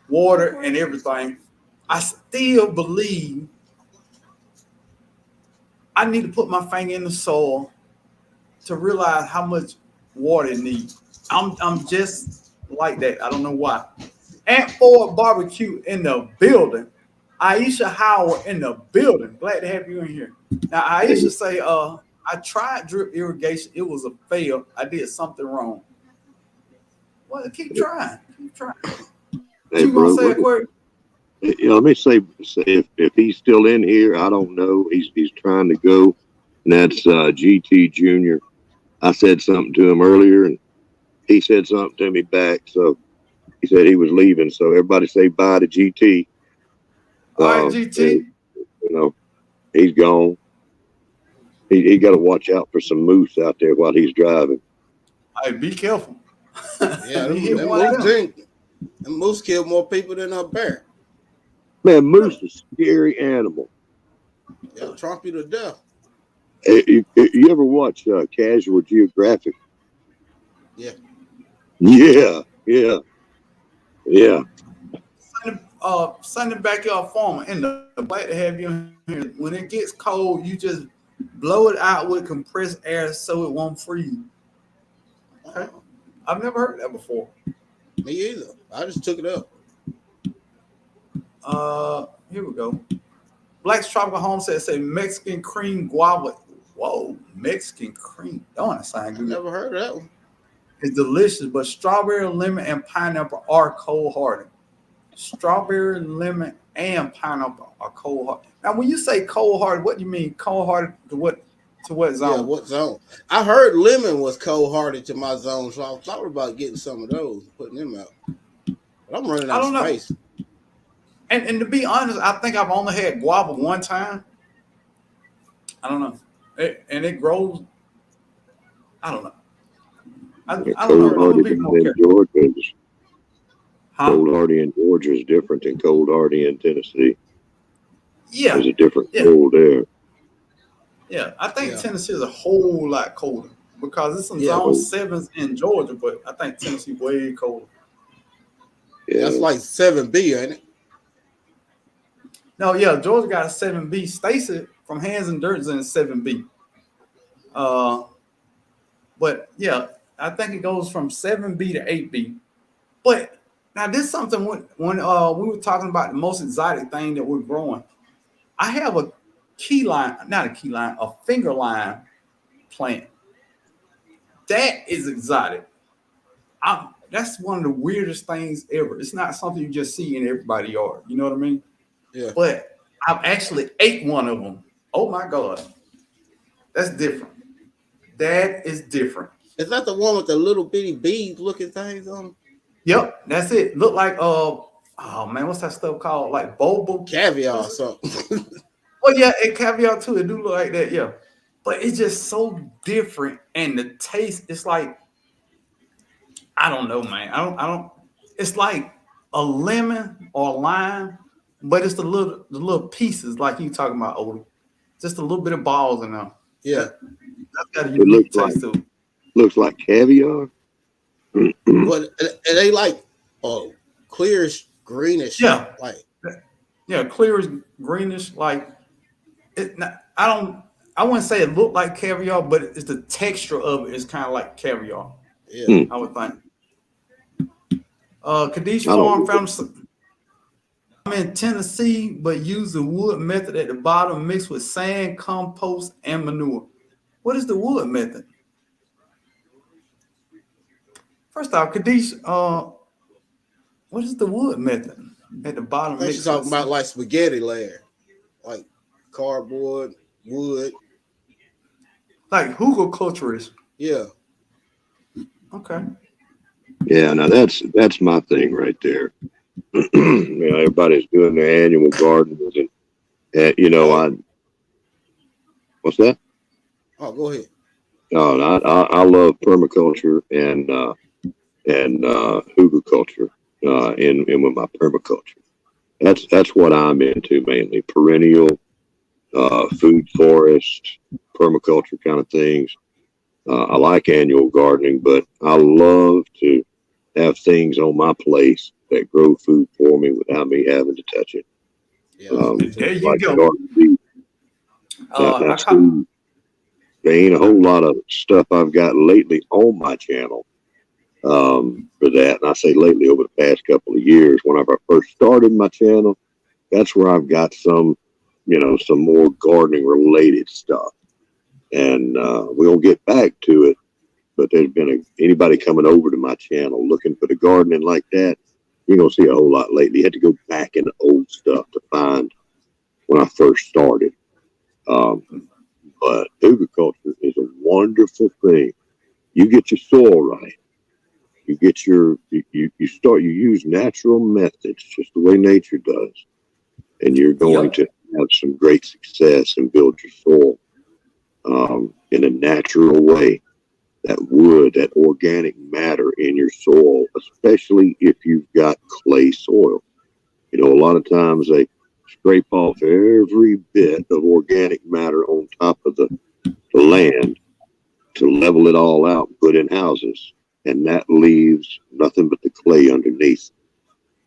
Speaker 1: water and everything. I still believe I need to put my finger in the soil to realize how much water it needs. I'm just like that. I don't know why. Aunt Ford Barbecue in the building. Aisha Howard in the building. Glad to have you in here. Now Aisha say, I tried drip irrigation. It was a fail. I did something wrong. Well, keep trying. Keep trying.
Speaker 4: hey,
Speaker 1: You gonna
Speaker 4: bro.
Speaker 1: say a query?
Speaker 4: You know, let me say if he's still in here, I don't know. He's trying to go, and that's GT Junior. I said something to him earlier, and he said something to me back. So he said he was leaving. So everybody say bye to GT.
Speaker 1: All right,
Speaker 4: And,
Speaker 1: GT.
Speaker 4: you know, he's gone. He got to watch out for some moose out there while he's driving.
Speaker 1: All right, be careful.
Speaker 5: Yeah,
Speaker 1: You hit
Speaker 5: them
Speaker 1: one of
Speaker 5: moose
Speaker 1: them.
Speaker 5: drink. Them moose kill more people than a bear.
Speaker 4: Man, moose is a scary animal.
Speaker 5: They'll trump you to death.
Speaker 4: You ever watch Casual Geographic?
Speaker 5: Yeah.
Speaker 4: Yeah, yeah, yeah.
Speaker 1: Sunday Backyard Farmer in the glad to have you in here. When it gets cold, you just blow it out with compressed air so it won't freeze. Okay. I've never heard that before.
Speaker 5: Me either. I just took it up.
Speaker 1: Here we go. Black's Tropical Homestead say Mexican cream guava. Whoa, Mexican cream. Don't sound
Speaker 5: I
Speaker 1: good.
Speaker 5: never heard of that one.
Speaker 1: It's delicious, but strawberry, lemon, and pineapple are cold hearted. Strawberry, lemon, and pineapple are cold hearted. Now, when you say cold hearted, what do you mean? Cold hearted to what? To what zone?
Speaker 5: Yeah, what zone? I heard lemon was cold hearted to my zone, so I thought about getting some of those, putting them out. But I'm running out of space.
Speaker 1: And to be honest, I think I've only had guava one time. I don't know. It grows. I don't know. I don't know. I'm a bit more careful.
Speaker 4: Cold hardy in Georgia is different than cold hardy in Tennessee.
Speaker 1: Yeah.
Speaker 4: There's a different cold there.
Speaker 1: Yeah, I think Tennessee is a whole lot colder because it's some zone 7s in Georgia, but I think Tennessee way colder.
Speaker 5: Yeah, that's like 7B, ain't it?
Speaker 1: No, yeah, Georgia got a 7B. Stacy from Hands and Dirt is in 7B. But yeah, I think it goes from 7B to 8B. But now this is something when we were talking about the most exotic thing that we're growing. I have a finger lime plant. That is exotic. That's one of the weirdest things ever. It's not something you just see in everybody's yard. You know what I mean?
Speaker 5: Yeah.
Speaker 1: But I've actually ate one of them. Oh my God. That's different. That is different.
Speaker 5: Is that the one with the little bitty bead looking things on them?
Speaker 1: Yep, that's it. Look like oh man, what's that stuff called? Like boba?
Speaker 5: Caviar or something.
Speaker 1: Oh yeah, and caviar too. It do look like that, yeah. But it's just so different, and the taste, it's like, I don't know, man. I don't. It's like a lemon or a lime, but it's the little pieces, like you talking about, Odie. Just a little bit of balls in there.
Speaker 5: Yeah,
Speaker 1: that's got a unique taste to it.
Speaker 4: Looks like caviar.
Speaker 5: But they like clearish, greenish.
Speaker 1: Yeah,
Speaker 5: like
Speaker 1: clearish, greenish. Like it. I wouldn't say it looked like caviar, but it's the texture of it is kind of like caviar.
Speaker 5: Yeah,
Speaker 1: I would think. Kadesh Farm found. I'm in Tennessee, but use the wood method at the bottom mixed with sand, compost, and manure. What is the wood method? First off, Kadesh, what is the wood method at the bottom?
Speaker 5: I think she's talking about like spaghetti layer, like cardboard, wood.
Speaker 1: Like hugelkulturist.
Speaker 5: Yeah.
Speaker 1: Okay.
Speaker 4: Yeah, now that's my thing right there. everybody's doing their annual gardens, and what's that?
Speaker 5: Oh, go ahead.
Speaker 4: No, I love permaculture and hugelkultur, and with my permaculture. That's what I'm into mainly, perennial, food forest, permaculture kind of things. I like annual gardening, but I love to have things on my place that grow food for me without me having to touch it.
Speaker 5: Yeah,
Speaker 1: There you
Speaker 4: Like
Speaker 1: go.
Speaker 4: garden beef. There ain't a whole lot of stuff I've got lately on my channel for that. And I say lately, over the past couple of years, whenever I first started my channel, that's where I've got some more gardening related stuff. And we'll get back to it. But there's been anybody coming over to my channel looking for the gardening like that, you're going to see a whole lot lately. You had to go back in the old stuff to find when I first started. But agriculture is a wonderful thing. You get your soil right. You get you use natural methods just the way nature does. And you're going to have some great success and build your soil in a natural way. That organic matter in your soil, especially if you've got clay soil. A lot of times they scrape off every bit of organic matter on top of the land to level it all out and put in houses. And that leaves nothing but the clay underneath.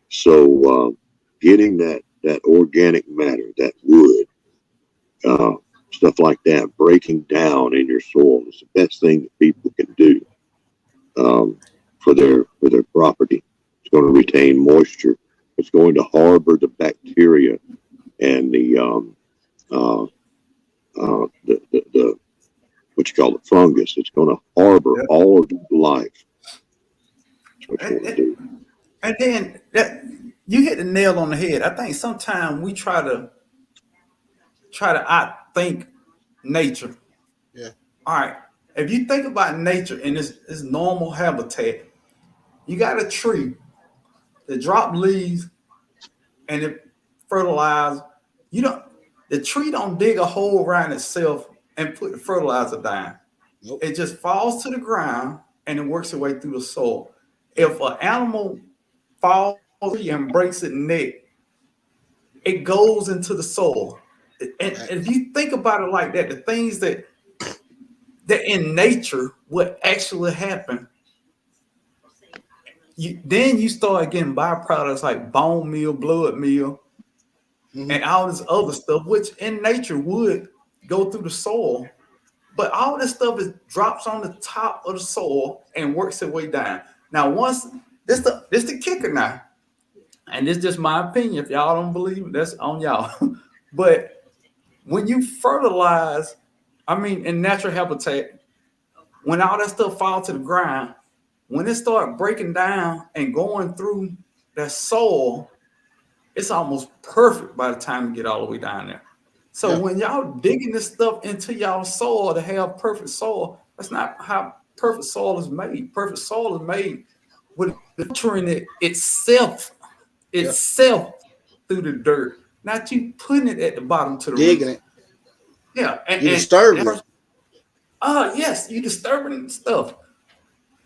Speaker 4: So getting that organic matter, that wood, stuff like that, breaking down in your soil is the best thing that people can do for their property. It's going to retain moisture. It's going to harbor the bacteria and the what you call the fungus. It's going to harbor all of life.
Speaker 1: And then you hit the nail on the head. I think sometimes we try to outthink nature.
Speaker 5: Yeah.
Speaker 1: All right. If you think about nature in its normal habitat, you got a tree that drop leaves and it fertilizes. The tree don't dig a hole around itself and put the fertilizer down.
Speaker 5: Nope.
Speaker 1: It just falls to the ground and it works its way through the soil. If an animal falls and breaks its neck, it goes into the soil. And if you think about it like that, the things that in nature would actually happen, then you start getting byproducts like bone meal, blood meal, and all this other stuff, which in nature would go through the soil. But all this stuff drops on the top of the soil and works its way down. Now, once this the kicker now, and this is just my opinion. If y'all don't believe it, that's on y'all. But when you fertilize, in natural habitat, when all that stuff falls to the ground, when it starts breaking down and going through that soil, it's almost perfect by the time you get all the way down there. So when y'all digging this stuff into y'all soil to have perfect soil, that's not how perfect soil is made. Perfect soil is made with nurturing it itself through the dirt, not you putting it at the bottom to the
Speaker 5: digging it.
Speaker 1: Yeah, and
Speaker 5: you disturbing it.
Speaker 1: Yes, you disturbing stuff.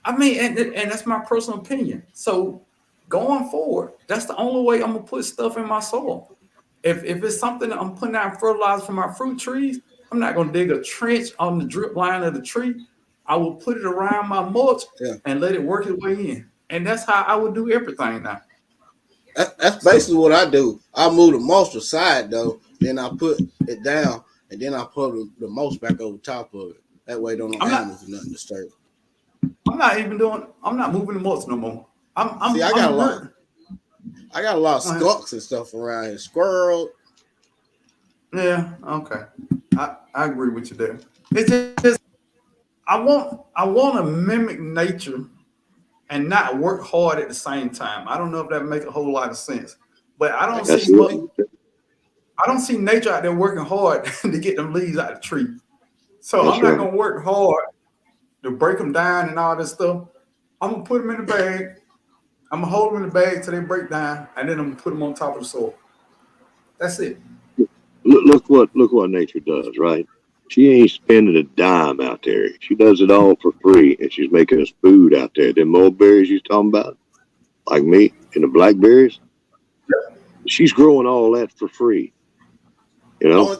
Speaker 1: And that's my personal opinion. So going forward, that's the only way I'm gonna put stuff in my soil. If it's something that I'm putting out fertilizer for my fruit trees, I'm not gonna dig a trench on the drip line of the tree. I will put it around my mulch and let it work its way in. And that's how I would do everything now.
Speaker 5: That's basically what I do. I move the mulch aside though, then I put it down, and then I put the mulch back over top of it. That way, don't animals or nothing disturb.
Speaker 1: I'm not moving the mulch no more. I
Speaker 5: got a lot of skunks and stuff around here. Squirrel.
Speaker 1: Yeah, okay. I agree with you there. It's just I want to mimic nature and not work hard at the same time. I don't know if that makes a whole lot of sense, but I don't see nature out there working hard to get them leaves out of the tree. So I'm not gonna work hard to break them down and all this stuff. I'm gonna put them in the bag. I'm gonna hold them in the bag till they break down, and then I'm gonna put them on top of the soil. That's it.
Speaker 4: Look what nature does, right? She ain't spending a dime out there. She does it all for free, and she's making us food out there. Them mulberries you talking about, like me, and the blackberries, she's growing all that for free. You know.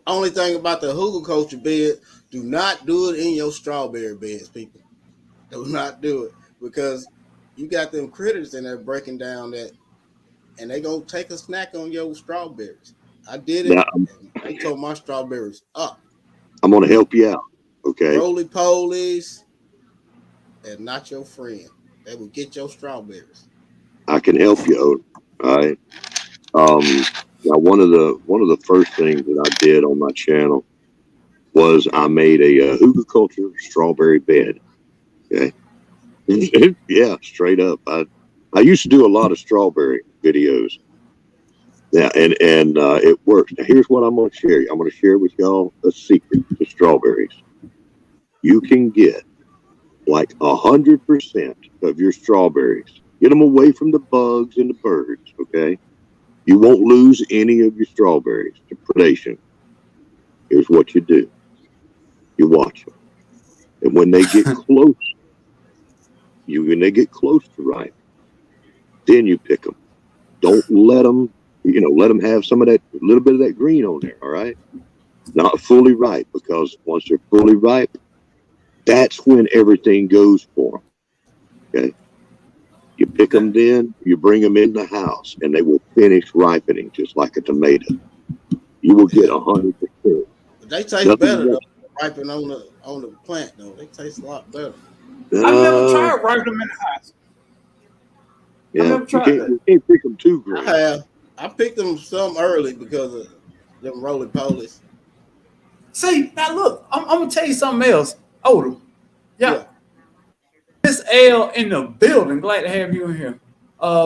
Speaker 5: Only thing about the hugelkultur bed, do not do it in your strawberry beds, people. Do not do it, because you got them critters in there breaking down that, and they gonna take a snack on your strawberries. I did it.
Speaker 4: Now,
Speaker 5: They tore my strawberries up.
Speaker 4: I'm gonna help you out, okay?
Speaker 5: Roly polies, they're not your friend. They will get your strawberries.
Speaker 4: I can help you, Odin. All right. Now one of the first things that I did on my channel was I made a hugelkultur strawberry bed. Okay. Yeah, straight up. I used to do a lot of strawberry videos. Yeah, and it works. Now here's what I'm going to share. I'm going to share with y'all a secret to strawberries. You can get like 100% of your strawberries. Get them away from the bugs and the birds. Okay. You won't lose any of your strawberries to predation. Here's what you do. You watch them. And when they get close, when they get close to ripe, then you pick them. Don't let them, let them have some of that, a little bit of that green on there, all right? Not fully ripe, because once they're fully ripe, that's when everything goes for them, okay? You pick them then, you bring them in the house, and they will finish ripening just like a tomato. You will get 100%.
Speaker 5: But they taste better though, ripen on the plant though. They taste a lot better.
Speaker 1: I've never tried ripening them in the house.
Speaker 4: Yeah,
Speaker 1: I've never tried that.
Speaker 4: You can't pick them too green.
Speaker 5: I have. I picked them some early because of them roly polies.
Speaker 1: See, now look, I'm gonna tell you something else. Odin. Yeah. Miss L in the building. Glad to have you in here.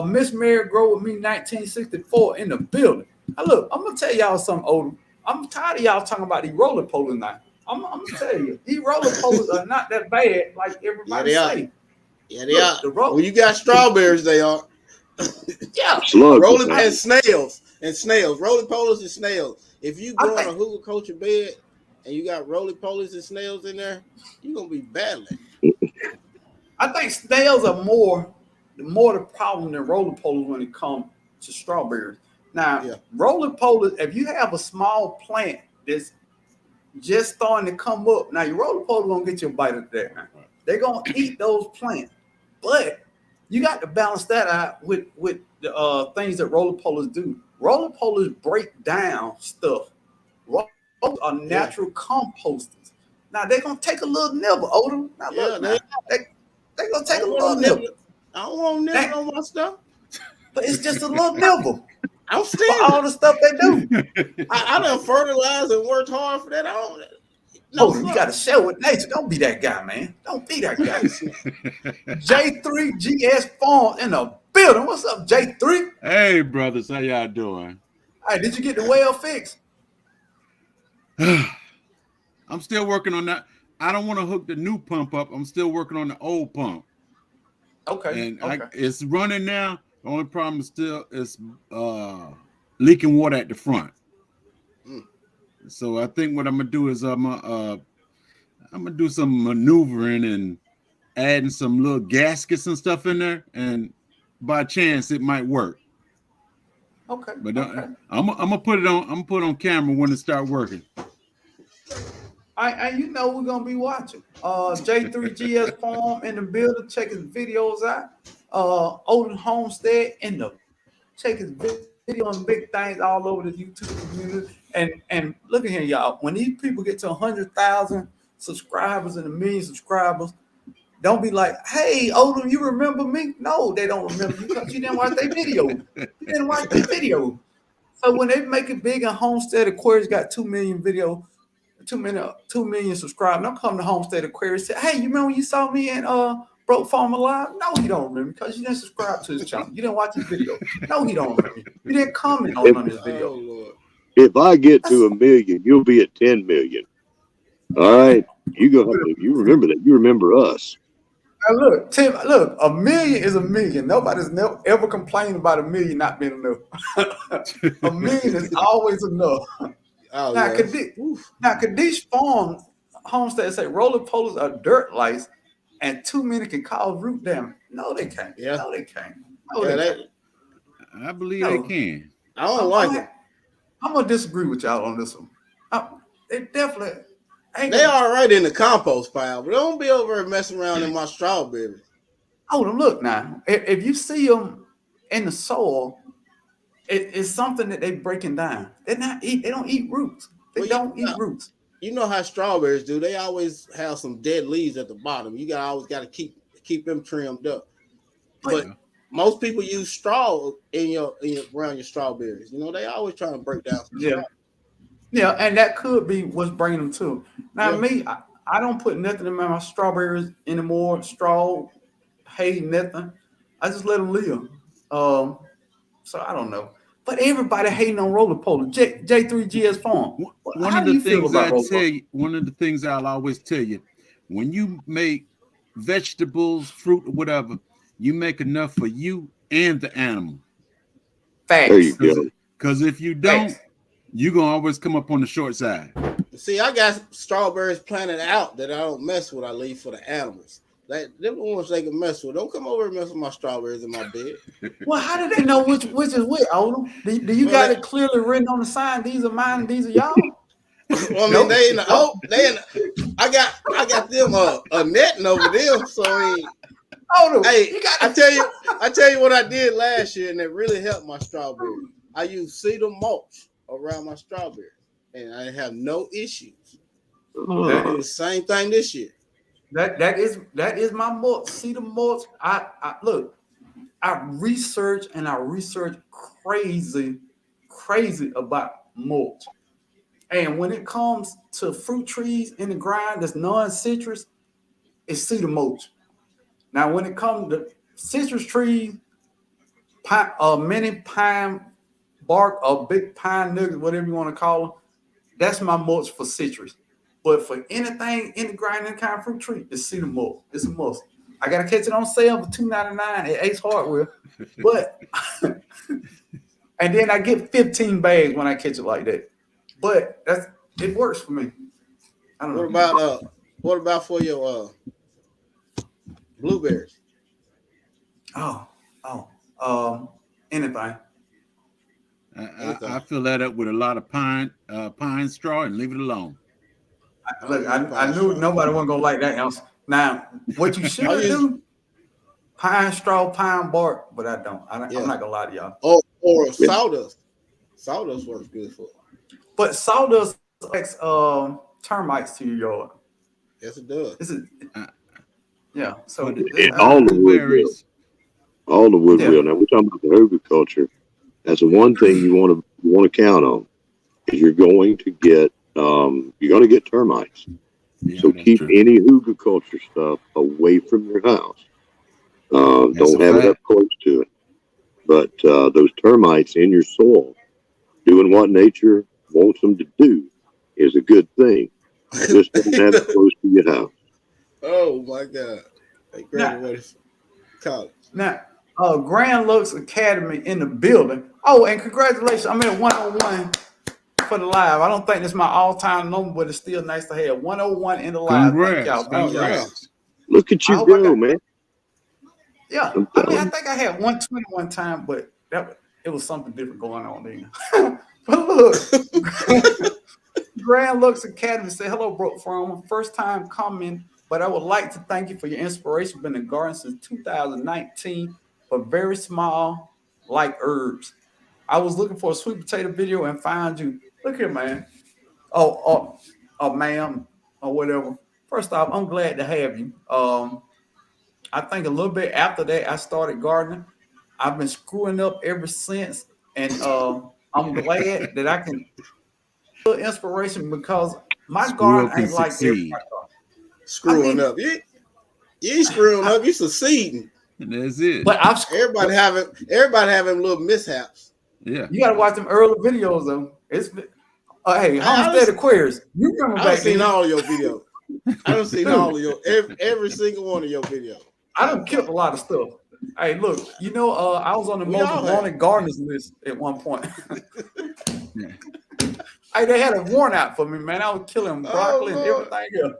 Speaker 1: Miss Mary Grow with me 1964 in the building. Now look, I'm gonna tell y'all something, Odin. I'm tired of y'all talking about these roller polies now. I'm gonna tell you, these roller polies are not that bad like everybody say.
Speaker 5: Yeah, they are. When you got strawberries, they are.
Speaker 1: Yeah.
Speaker 5: Rolling and snails. Roly polies and snails. If you grow in a hugelkultur bed and you got roly polies and snails in there, you're gonna be battling.
Speaker 1: I think snails are more the problem than roly polies when it comes to strawberries. Now, roly polies, if you have a small plant that's just starting to come up, now your roly polies gonna get you a bite of that. They're gonna eat those plants, but you got to balance that out with the things that roly polies do. Roly polies break down stuff. Roly are natural composters. Now they're gonna take a little nibble, Odin. Now look, they're gonna take a little nibble.
Speaker 5: I don't want to nibble on my stuff.
Speaker 1: But it's just a little nibble.
Speaker 5: I'm still
Speaker 1: for all the stuff they do.
Speaker 5: I done fertilized and worked hard for that.
Speaker 1: You got to share with nature. Don't be that guy, man. Don't be that guy. J3GS Farm in the building. What's up, J3?
Speaker 7: Hey, brothers. How y'all doing?
Speaker 1: Hey, did you get the well fixed?
Speaker 7: I'm still working on that. I don't want to hook the new pump up. I'm still working on the old pump.
Speaker 1: Okay.
Speaker 7: And it's running now. The only problem is still leaking water at the front. So I think what I'm gonna do is I'm gonna do some maneuvering and adding some little gaskets and stuff in there, and by chance it might work.
Speaker 1: Okay.
Speaker 7: But I'm gonna put it on. I'm gonna put it on camera when it start working.
Speaker 1: You know we're gonna be watching. J3GS Farm in the building. Check his videos out. Odin Homestead in the check his video and big things all over the YouTube community. And look at here, y'all. When these people get to 100,000 subscribers and 1 million subscribers, don't be like, "Hey, Odin, you remember me?" No, they don't remember you because you didn't watch their video. You didn't watch their video. So when they make it big and Homestead Aquarius got 2 million video, 2 million subscribers, don't come to Homestead Aquarius and say, "Hey, you remember when you saw me in Broke Farmer Live?" No, he don't remember because you didn't subscribe to his channel. You didn't watch his video. No, he don't remember. You didn't comment on his video.
Speaker 5: Lord.
Speaker 4: If I get to 1 million, you'll be at 10 million. All right. You remember that. You remember us.
Speaker 1: And look, Tim, look, a million is a million. Nobody's never ever complained about a million not being enough. A million is always enough.
Speaker 5: Oh
Speaker 1: Now,
Speaker 5: yeah.
Speaker 1: Kadesh Farm Homestead say roller polers are dirt lice and too many can cause root damage. No, they can't.
Speaker 5: Yeah.
Speaker 1: No, they can't. No,
Speaker 5: Yeah,
Speaker 1: they can't.
Speaker 7: I believe
Speaker 1: No.
Speaker 7: they can.
Speaker 5: I don't like it.
Speaker 1: I'm gonna disagree with y'all on this one. They definitely ain't.
Speaker 5: They all right in the compost pile, but don't be over there messing around in my strawberries.
Speaker 1: Oh, look now. If you see them in the soil, it's something that they're breaking down. They don't eat roots. They
Speaker 5: Well,
Speaker 1: don't eat roots.
Speaker 5: You know how strawberries do. They always have some dead leaves at the bottom. You always got to keep them trimmed up. But most people use straw in your around your strawberries. You know, they always trying to break down some straw.
Speaker 1: Yeah, and that could be what's bringing them to. Now, me, I don't put nothing in my strawberries anymore. Straw, hay, nothing. I just let them live. So I don't know. But everybody hating on roller polar. J3GS Farm.
Speaker 7: One of the things I'll always tell you, when you make vegetables, fruit, or whatever, you make enough for you and the animal.
Speaker 1: Facts.
Speaker 4: There you go.
Speaker 7: Because if you don't, you're gonna always come up on the short side.
Speaker 5: See, I got strawberries planted out that I don't mess with. I leave for the animals. Them the ones they can mess with. Don't come over and mess with my strawberries in my bed.
Speaker 1: Well, how do they know which is which, Odom? Do you got it clearly written on the sign? These are mine and these are y'all.
Speaker 5: Well, I mean, they in the I got them a netting over them. So I tell you what I did last year, and it really helped my strawberries. I used cedar mulch around my strawberries, and I have no issues. I do the same thing this year.
Speaker 1: That is my mulch. Cedar mulch. I look. I research crazy about mulch. And when it comes to fruit trees in the ground that's non-citrus, it's cedar mulch. Now, when it comes to citrus trees, mini pine bark or big pine nuggets, whatever you want to call them, that's my mulch for citrus. But for anything in the ground, any kind of fruit tree, it's cedar mulch. It's a must. I gotta catch it on sale for $2.99 at Ace Hardware. But and then I get 15 bags when I catch it like that. But it works for me. I don't know.
Speaker 5: What about for your blueberries?
Speaker 1: Anything.
Speaker 7: I fill that up with a lot of pine straw and leave it alone.
Speaker 1: I knew nobody wasn't gonna like that else. Now, what you should do, pine straw, pine bark, but I don't. I'm not gonna lie to y'all.
Speaker 5: Or sawdust. Sawdust works good for it.
Speaker 1: But sawdust affects termites to your yard.
Speaker 5: Yes, it does.
Speaker 1: Yeah. So
Speaker 4: all the wood will. All the wood will. Now we're talking about the herbiculture. That's the one thing you want to count on is you're going to get termites.
Speaker 7: Yeah,
Speaker 4: so keep any hugelkultur stuff away from your house. Don't have it up close to it. But those termites in your soil, doing what nature wants them to do, is a good thing. Just don't have it close to your house.
Speaker 5: Oh my God! They graduated from college.
Speaker 1: Now, Grand Lux Academy in the building. Oh, and congratulations! I'm in 101 for the live. I don't think it's my all-time number, but it's still nice to have 101 in the live.
Speaker 7: Congrats.
Speaker 4: Look at you go, man.
Speaker 1: Yeah, I think I had 120 one time, but it was something different going on then. But look, Grand Lux Academy said, "Hello, Broke Farmer. First time coming, but I would like to thank you for your inspiration. Been in the garden since 2019, but very small, like herbs. I was looking for a sweet potato video and found you. Look here, man. Oh, ma'am, or whatever. First off, I'm glad to have you. I think a little bit after that, I started gardening. I've been screwing up ever since, and I'm glad that I can put inspiration because my garden ain't like everybody.
Speaker 5: Screwing up. You ain't screwing up. You succeeding.
Speaker 7: And that's it.
Speaker 1: But
Speaker 5: everybody having little mishaps.
Speaker 7: Yeah.
Speaker 1: You got to watch them early videos though. It's hey, Homestead Aquarius. You remember back then?
Speaker 5: I've seen all your videos. I don't see all of your every single one of your videos.
Speaker 1: I done killed a lot of stuff. Hey, look, I was on the
Speaker 5: We
Speaker 1: most
Speaker 5: all have.
Speaker 1: wanted gardeners list at one point.
Speaker 7: Yeah.
Speaker 1: Hey, they had a warrant out for me, man. I was killing broccoli and
Speaker 5: Lord.
Speaker 1: everything else.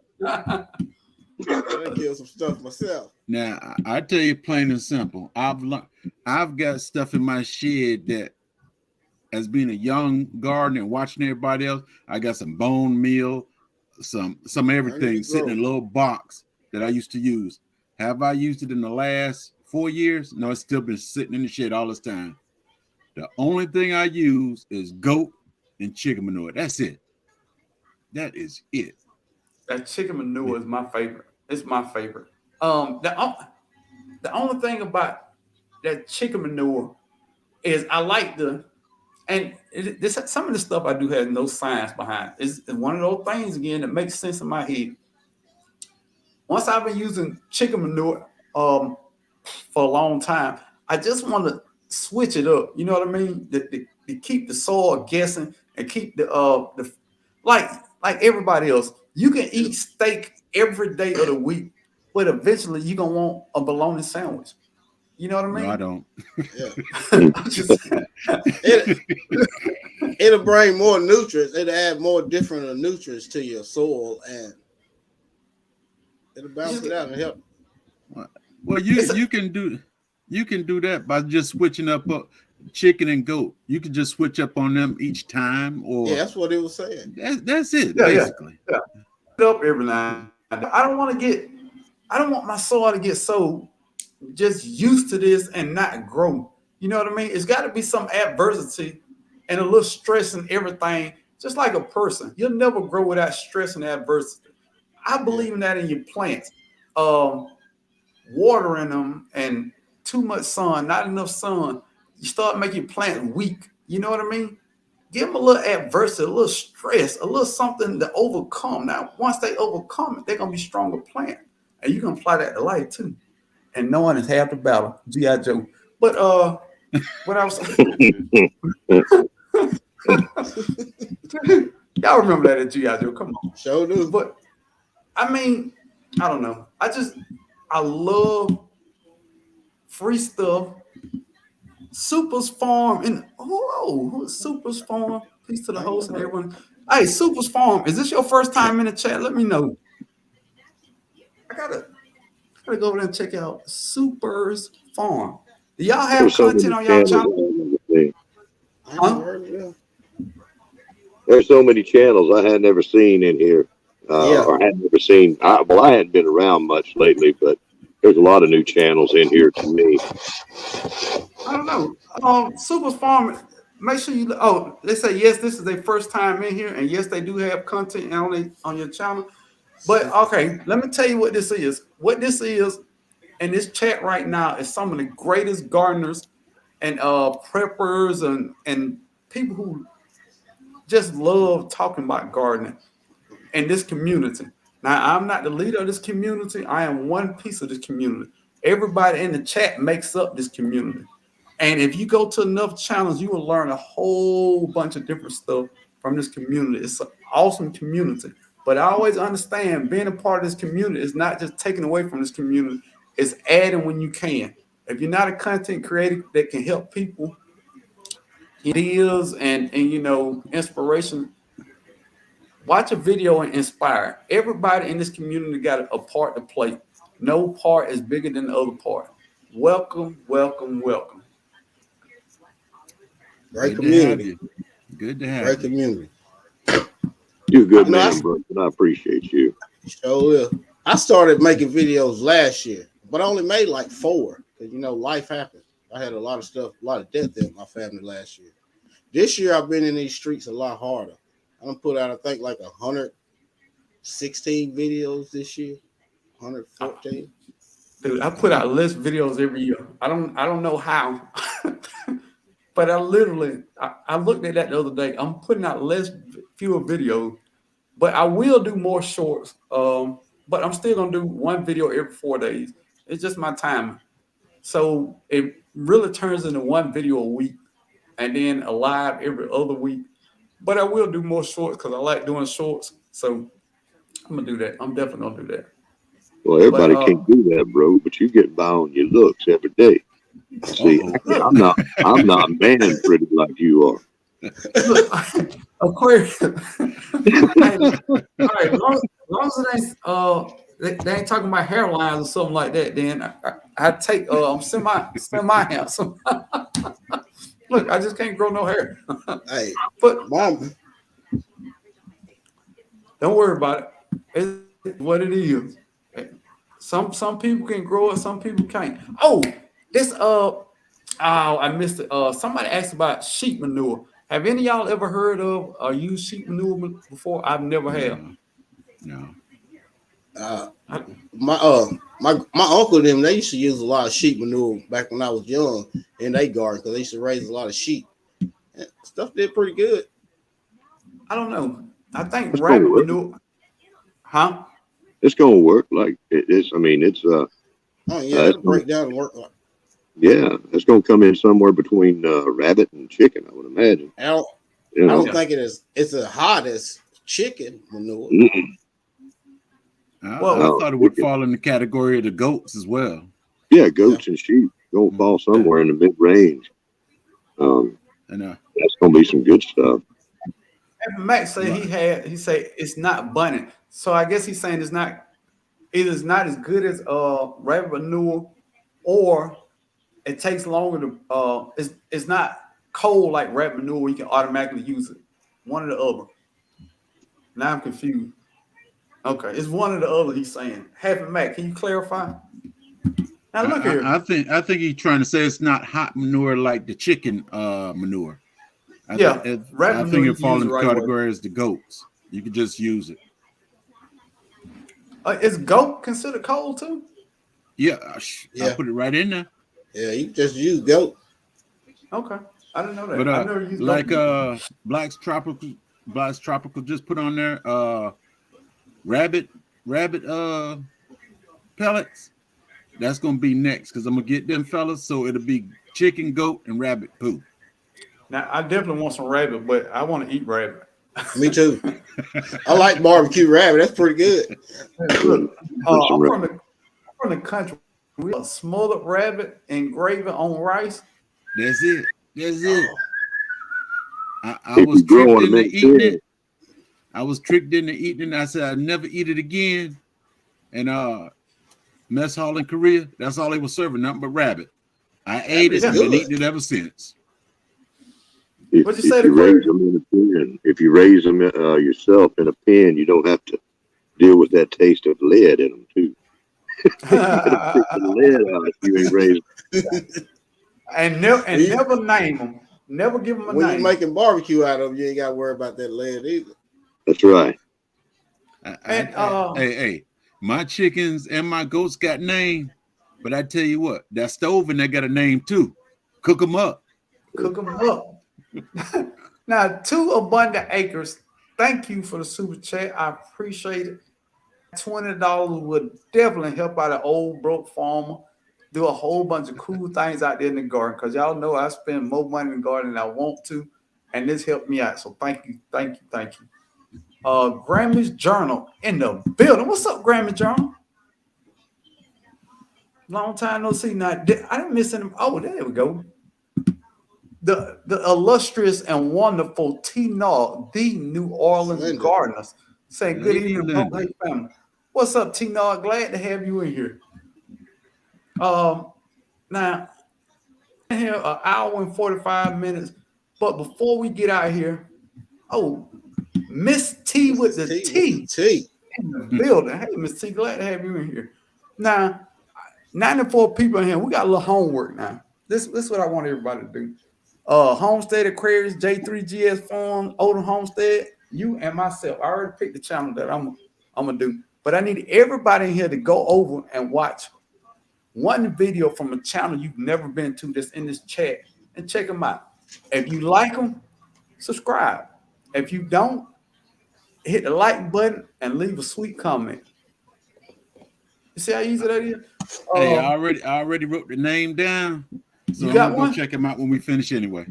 Speaker 5: I kill some stuff myself.
Speaker 7: Now I tell you plain and simple. I've got stuff in my shed that, as being a young gardener and watching everybody else, I got some bone meal, some everything sitting in a little box that I used to use. Have I used it in the last 4 years? No, it's still been sitting in the shed all this time. The only thing I use is goat and chicken manure. That's it. That is it.
Speaker 1: That chicken manure is my favorite. It's my favorite. The only thing about that chicken manure is I like some of the stuff I do has no science behind it. It's one of those things again that makes sense in my head. Once I've been using chicken manure for a long time, I just want to switch it up. You know what I mean? To keep the soil guessing and keep the like everybody else. You can eat steak every day of the week, but eventually you're gonna want a bologna sandwich. You know what I mean?
Speaker 7: No, I don't.
Speaker 5: It'll bring more nutrients. It'll add more different nutrients to your soil, and it'll balance it out and help.
Speaker 7: Well, you can do that by just switching up chicken and goat. You can just switch up on them each time, or
Speaker 5: that's what it was saying.
Speaker 7: That's it, basically.
Speaker 1: Yeah. Up every now and then. I don't want my soil to get so just used to this and not grow. You know what I mean? It's got to be some adversity and a little stress and everything. Just like a person, you'll never grow without stress and adversity. I believe in that in your plants. Watering them and too much sun, not enough sun, you start making your plant weak. You know what I mean? Give them a little adversity, a little stress, a little something to overcome. Now, once they overcome it, they're going to be stronger plant. And you can apply that to life too. And knowing is half the battle, G.I. Joe. But what I was saying, y'all remember that at G.I. Joe? Come on.
Speaker 5: Sure do.
Speaker 1: But I mean, I don't know. I love free stuff. Super's Farm and who's Super's Farm? Peace to the host and everyone. Hey, Super's Farm, is this your first time in the chat? Let me know. I gotta go over there and check out Super's Farm. Do y'all have content on y'all channel?
Speaker 4: There's so many channels I had never seen in here, or had never seen. I hadn't been around much lately, but there's a lot of new channels in here to me.
Speaker 1: I don't know. Super's Farm. Make sure you. They say yes. This is their first time in here, and yes, they do have content on your channel. But okay, let me tell you what this is. What this is in this chat right now is some of the greatest gardeners and preppers and people who just love talking about gardening in this community. Now, I'm not the leader of this community. I am one piece of this community. Everybody in the chat makes up this community. And if you go to enough channels, you will learn a whole bunch of different stuff from this community. It's an awesome community. But I always understand being a part of this community is not just taking away from this community. It's adding when you can. If you're not a content creator that can help people, ideas and inspiration, watch a video and inspire. Everybody in this community got a part to play. No part is bigger than the other part. Welcome, welcome, welcome.
Speaker 5: Great community.
Speaker 7: Good to have
Speaker 5: Great
Speaker 7: you.
Speaker 5: community.
Speaker 4: You're a good man, bro, and I appreciate you.
Speaker 5: Sure will. I started making videos last year, but I only made like 4 because life happened. I had a lot of stuff, a lot of death in my family last year. This year, I've been in these streets a lot harder. I done put out, I think, like 116 videos this year, 114.
Speaker 1: Dude, I put out less videos every year. I don't know how, but I looked at that the other day. I'm putting out fewer videos, but I will do more shorts. But I'm still gonna do one video every 4 days. It's just my timing. So it really turns into one video a week, and then a live every other week. But I will do more shorts because I like doing shorts. So I'm gonna do that. I'm definitely gonna do that.
Speaker 4: Well, everybody
Speaker 1: But,
Speaker 4: can't do that, bro. But you get by on your looks every day. See,
Speaker 7: Uh-oh.
Speaker 4: I'm not man pretty like you are.
Speaker 1: Look, Aquarius. Hey, all right, long as it ain't they ain't talking about hairlines or something like that, then I take I'm semi handsome. Look, I just can't grow no hair.
Speaker 5: Hey,
Speaker 1: But
Speaker 5: mom,
Speaker 1: don't worry about it. It's what it is. Some people can grow it, some people can't. Oh, this I missed it. Somebody asked about sheep manure. Have any of y'all ever heard of or used sheep manure before? I've never have.
Speaker 7: No.
Speaker 5: my uncle and them, they used to use a lot of sheep manure back when I was young in their garden because they used to raise a lot of sheep. And stuff did pretty good.
Speaker 1: I don't know. I think
Speaker 4: It's
Speaker 1: rabbit
Speaker 4: gonna work.
Speaker 1: manure. Huh?
Speaker 4: It's gonna work. Like it's. I mean, it's
Speaker 5: Oh yeah,
Speaker 4: it's
Speaker 5: it'll break down and work.
Speaker 4: yeah, it's gonna come in somewhere between rabbit and chicken, I would imagine.
Speaker 5: I don't,
Speaker 4: You
Speaker 5: I
Speaker 4: know?
Speaker 5: don't think it's as hot as chicken manure.
Speaker 4: Mm-mm.
Speaker 7: I
Speaker 1: Well,
Speaker 7: thought it would fall in the category of the goats as well.
Speaker 4: Yeah, goats and sheep gonna fall somewhere in the mid range.
Speaker 7: And
Speaker 4: That's gonna be some good stuff.
Speaker 1: Max said he said it's not bunning. So I guess he's saying it's not as good as rabbit manure, or it takes longer to it's not cold like rabbit manure where you can automatically use it. One or the other. Now I'm confused. Okay, it's one or the other. He's saying. Happy Mac, can you clarify? Now look here.
Speaker 7: I think he's trying to say it's not hot manure like the chicken manure. I
Speaker 1: Yeah,
Speaker 7: think
Speaker 1: rabbit manure you
Speaker 7: it falls
Speaker 1: use
Speaker 7: in
Speaker 1: the
Speaker 7: the
Speaker 1: right way.
Speaker 7: category as the goats. You can just use it.
Speaker 1: Is goat considered cold too?
Speaker 7: Yeah,
Speaker 5: Yeah.
Speaker 7: I put it right in there.
Speaker 5: Yeah, you just use goat.
Speaker 1: Okay, I didn't know that.
Speaker 7: But
Speaker 1: I never used
Speaker 7: like
Speaker 1: goat.
Speaker 7: Black's Tropical just put on there rabbit pellets. That's gonna be next because I'm gonna get them fellas. So it'll be chicken, goat, and rabbit poo.
Speaker 1: Now I definitely want some rabbit, but I want to eat rabbit.
Speaker 5: Me too. I like barbecue rabbit. That's pretty good.
Speaker 1: Look,
Speaker 4: Put some
Speaker 1: I'm from the country. We have smothered rabbit and gravy on rice.
Speaker 7: That's it. That's it. I
Speaker 4: If
Speaker 7: was
Speaker 4: you grow
Speaker 7: tricked
Speaker 4: them
Speaker 7: into
Speaker 4: in
Speaker 7: eating
Speaker 4: tin,
Speaker 7: it. I was tricked into eating it. I said I'd never eat it again. And mess hall in Korea, that's all they were serving, nothing but rabbit. I ate it and been eating it ever since.
Speaker 1: What'd you say
Speaker 4: if
Speaker 1: to
Speaker 4: you raise them in a pen, if you raise them yourself in a pen, you don't have to deal with that taste of lead in them too. You gotta pick the lead out if you ain't raised.
Speaker 1: and never name them. Never give them a
Speaker 5: When
Speaker 1: name.
Speaker 5: you're making barbecue out of them, you ain't got to worry about that lead either.
Speaker 4: That's right.
Speaker 7: Hey, my chickens and my goats got name, but I tell you what, that stove and they got a name too. Cook them up.
Speaker 1: Cook them up. Now, 2 Abundant Acres. Thank you for the super chat. I appreciate it. $20 would definitely help out an old broke farmer. Do a whole bunch of cool things out there in the garden because y'all know I spend more money in the garden than I want to, and this helped me out. So thank you. Grammy's Journal in the building. What's up, Grammy Journal? Long time no see. Now I didn't miss any. Oh, there we go. The illustrious and wonderful T-Nod, the New Orleans
Speaker 5: Linda.
Speaker 1: Gardeners. Say good
Speaker 7: Lady
Speaker 1: evening,
Speaker 7: Linda.
Speaker 1: Hey family. What's up, T-Nod? Glad to have you in here. Now in here an hour and 45 minutes. But before we get out here, Miss T with the T in the building. Hey, Miss T, glad to have you in here. Now, 94 people in here. We got a little homework now. This is what I want everybody to do. Homestead Aquarius, J3GS Farm, Odom Homestead, you and myself. I already picked the channel that I'm gonna do, but I need everybody in here to go over and watch one video from a channel you've never been to that's in this chat and check them out. If you like them, subscribe. If you don't, hit the like button and leave a sweet comment. You see how easy that is?
Speaker 7: Hey, I already wrote the name down. So
Speaker 1: You
Speaker 7: I'm
Speaker 1: got
Speaker 7: gonna
Speaker 1: one?
Speaker 7: go check them out when we finish anyway.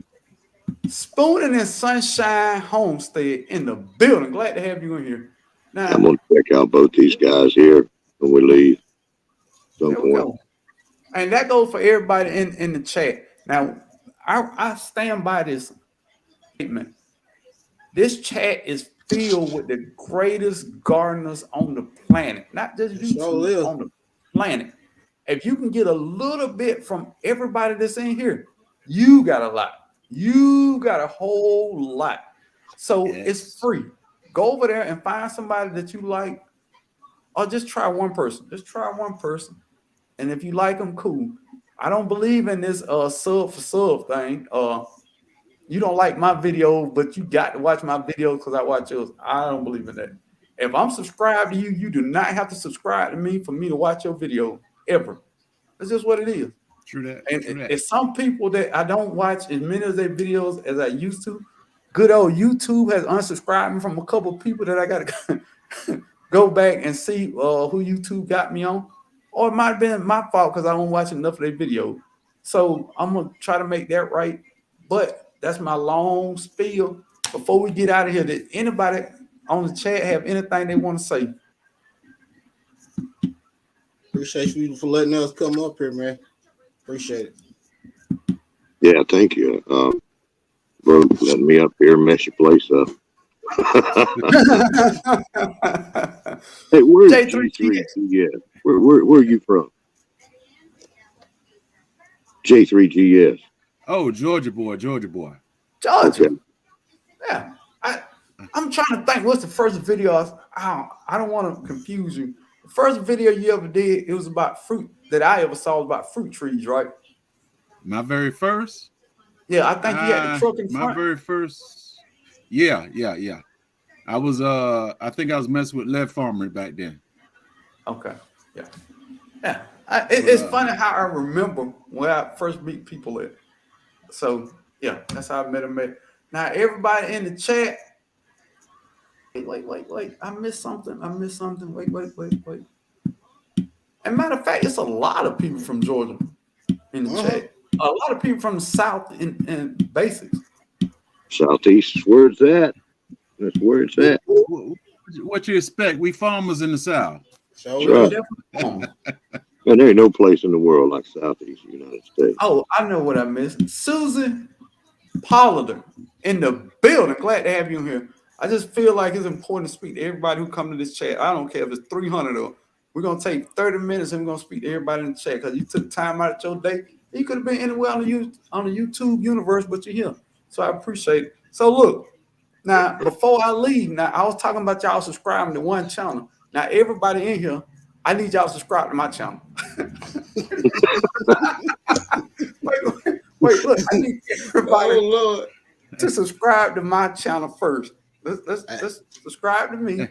Speaker 1: Spooning and Sunshine Homestead in the building. Glad to have you in here. Now,
Speaker 4: I'm gonna check out both these guys here. when we leave. Some
Speaker 1: There we
Speaker 4: point.
Speaker 1: go. And that goes for everybody in the chat. Now, I stand by this statement. This chat is filled with the greatest gardeners on the planet, not just
Speaker 5: It sure
Speaker 1: YouTube,
Speaker 5: is.
Speaker 1: on the planet. If you can get a little bit from everybody that's in here, you got a lot. You got a whole lot. So it's free. Go over there and find somebody that you like, or just try one person. Just try one person. And if you like them, cool. I don't believe in this sub for sub thing. You don't like my video, but you got to watch my video because I watch yours. I don't believe in that. If I'm subscribed to you, you do not have to subscribe to me for me to watch your video ever. That's just what it is.
Speaker 7: True that.
Speaker 1: And
Speaker 7: True that.
Speaker 1: it's some people that I don't watch as many of their videos as I used to. Good old YouTube has unsubscribed me from a couple of people that I got to go back and see who YouTube got me on. Or it might have been my fault because I don't watch enough of their videos. So I'm going to try to make that right. But that's my long spiel. Before we get out of here, did anybody on the chat have anything they want to say?
Speaker 5: Appreciate you for letting us come up here, man. Appreciate it.
Speaker 4: Yeah, thank you. For letting me up here and mess your place up. Hey, where's J3GS? Where are you from? J3GS.
Speaker 7: Oh, Georgia boy, Georgia boy.
Speaker 1: Georgia.
Speaker 4: Okay.
Speaker 1: Yeah. I'm trying to think what's the first video. I don't want to confuse you. The first video you ever did, it was about fruit that I ever saw, was about fruit trees, right?
Speaker 7: My very first?
Speaker 1: Yeah, I think you had the truck in front.
Speaker 7: My very first. Yeah. I was I think I was messing with Lead Farmer back then.
Speaker 1: Okay. Yeah. It's funny how I remember when I first meet people at. So yeah, that's how I met him at. Now everybody in the chat. Wait. I missed something. Wait. And matter of fact, it's a lot of people from Georgia in the chat. A lot of people from the South in basics.
Speaker 4: Southeast, where's that? That's where it's at.
Speaker 7: What you expect? We farmers in the South.
Speaker 4: Right. And there ain't no place in the world like Southeast United States.
Speaker 1: Oh, I know what I missed. Susan Pollard in the building. Glad to have you here. I just feel like it's important to speak to everybody who come to this chat. I don't care if it's 300 or we're going to take 30 minutes and we're going to speak to everybody in the chat because you took time out of your day. You could have been anywhere on the YouTube universe, but you're here. So I appreciate it. So look, now before I leave, now I was talking about y'all subscribing to one channel. Now everybody in here, I need y'all to subscribe to my channel. wait, look, I need everybody to subscribe to my channel first. Let's subscribe to me.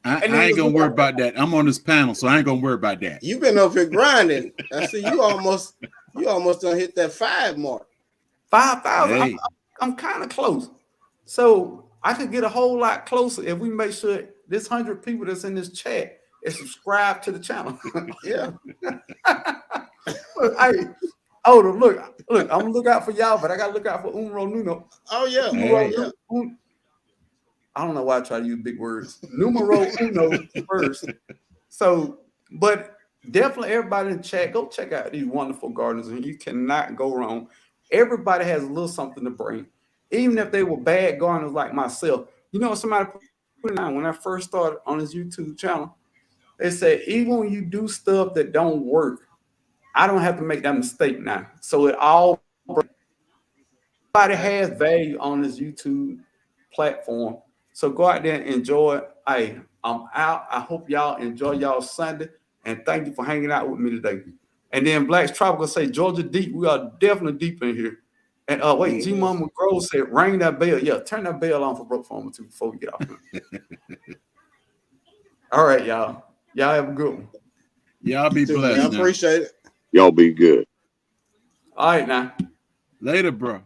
Speaker 7: I ain't gonna worry about that. I'm on this panel, so I ain't gonna worry about that.
Speaker 5: You've been up here grinding. I see you almost done hit that 5 mark.
Speaker 1: 5,000.
Speaker 7: Hey.
Speaker 1: I'm kind of close. So I could get a whole lot closer if we make sure this 100 people that's in this chat is subscribed to the channel.
Speaker 5: Yeah.
Speaker 1: Look, I'm gonna look out for y'all, but I gotta look out for Umro Nuno.
Speaker 5: Oh yeah.
Speaker 7: Hey.
Speaker 1: I don't know why I try to use big words. Numero uno first. So, but definitely everybody in the chat, go check out these wonderful gardeners, and you cannot go wrong. Everybody has a little something to bring, even if they were bad gardeners like myself. You know, somebody put it on when I first started on this YouTube channel. They said, even when you do stuff that don't work, I don't have to make that mistake now. So it all, everybody has value on this YouTube platform. So go out there and enjoy it. Hey, I'm out. I hope y'all enjoy y'all Sunday. And thank you for hanging out with me today. And then Black's Tropical say, Georgia deep. We are definitely deep in here. And wait, G Mama Grove said, ring that bell. Yeah, turn that bell on for Broke Farmer too before we get off. All right, y'all. Y'all have a good one.
Speaker 7: Y'all be blessed.
Speaker 5: I appreciate it.
Speaker 4: Y'all be good.
Speaker 1: All right, now.
Speaker 7: Later, bro.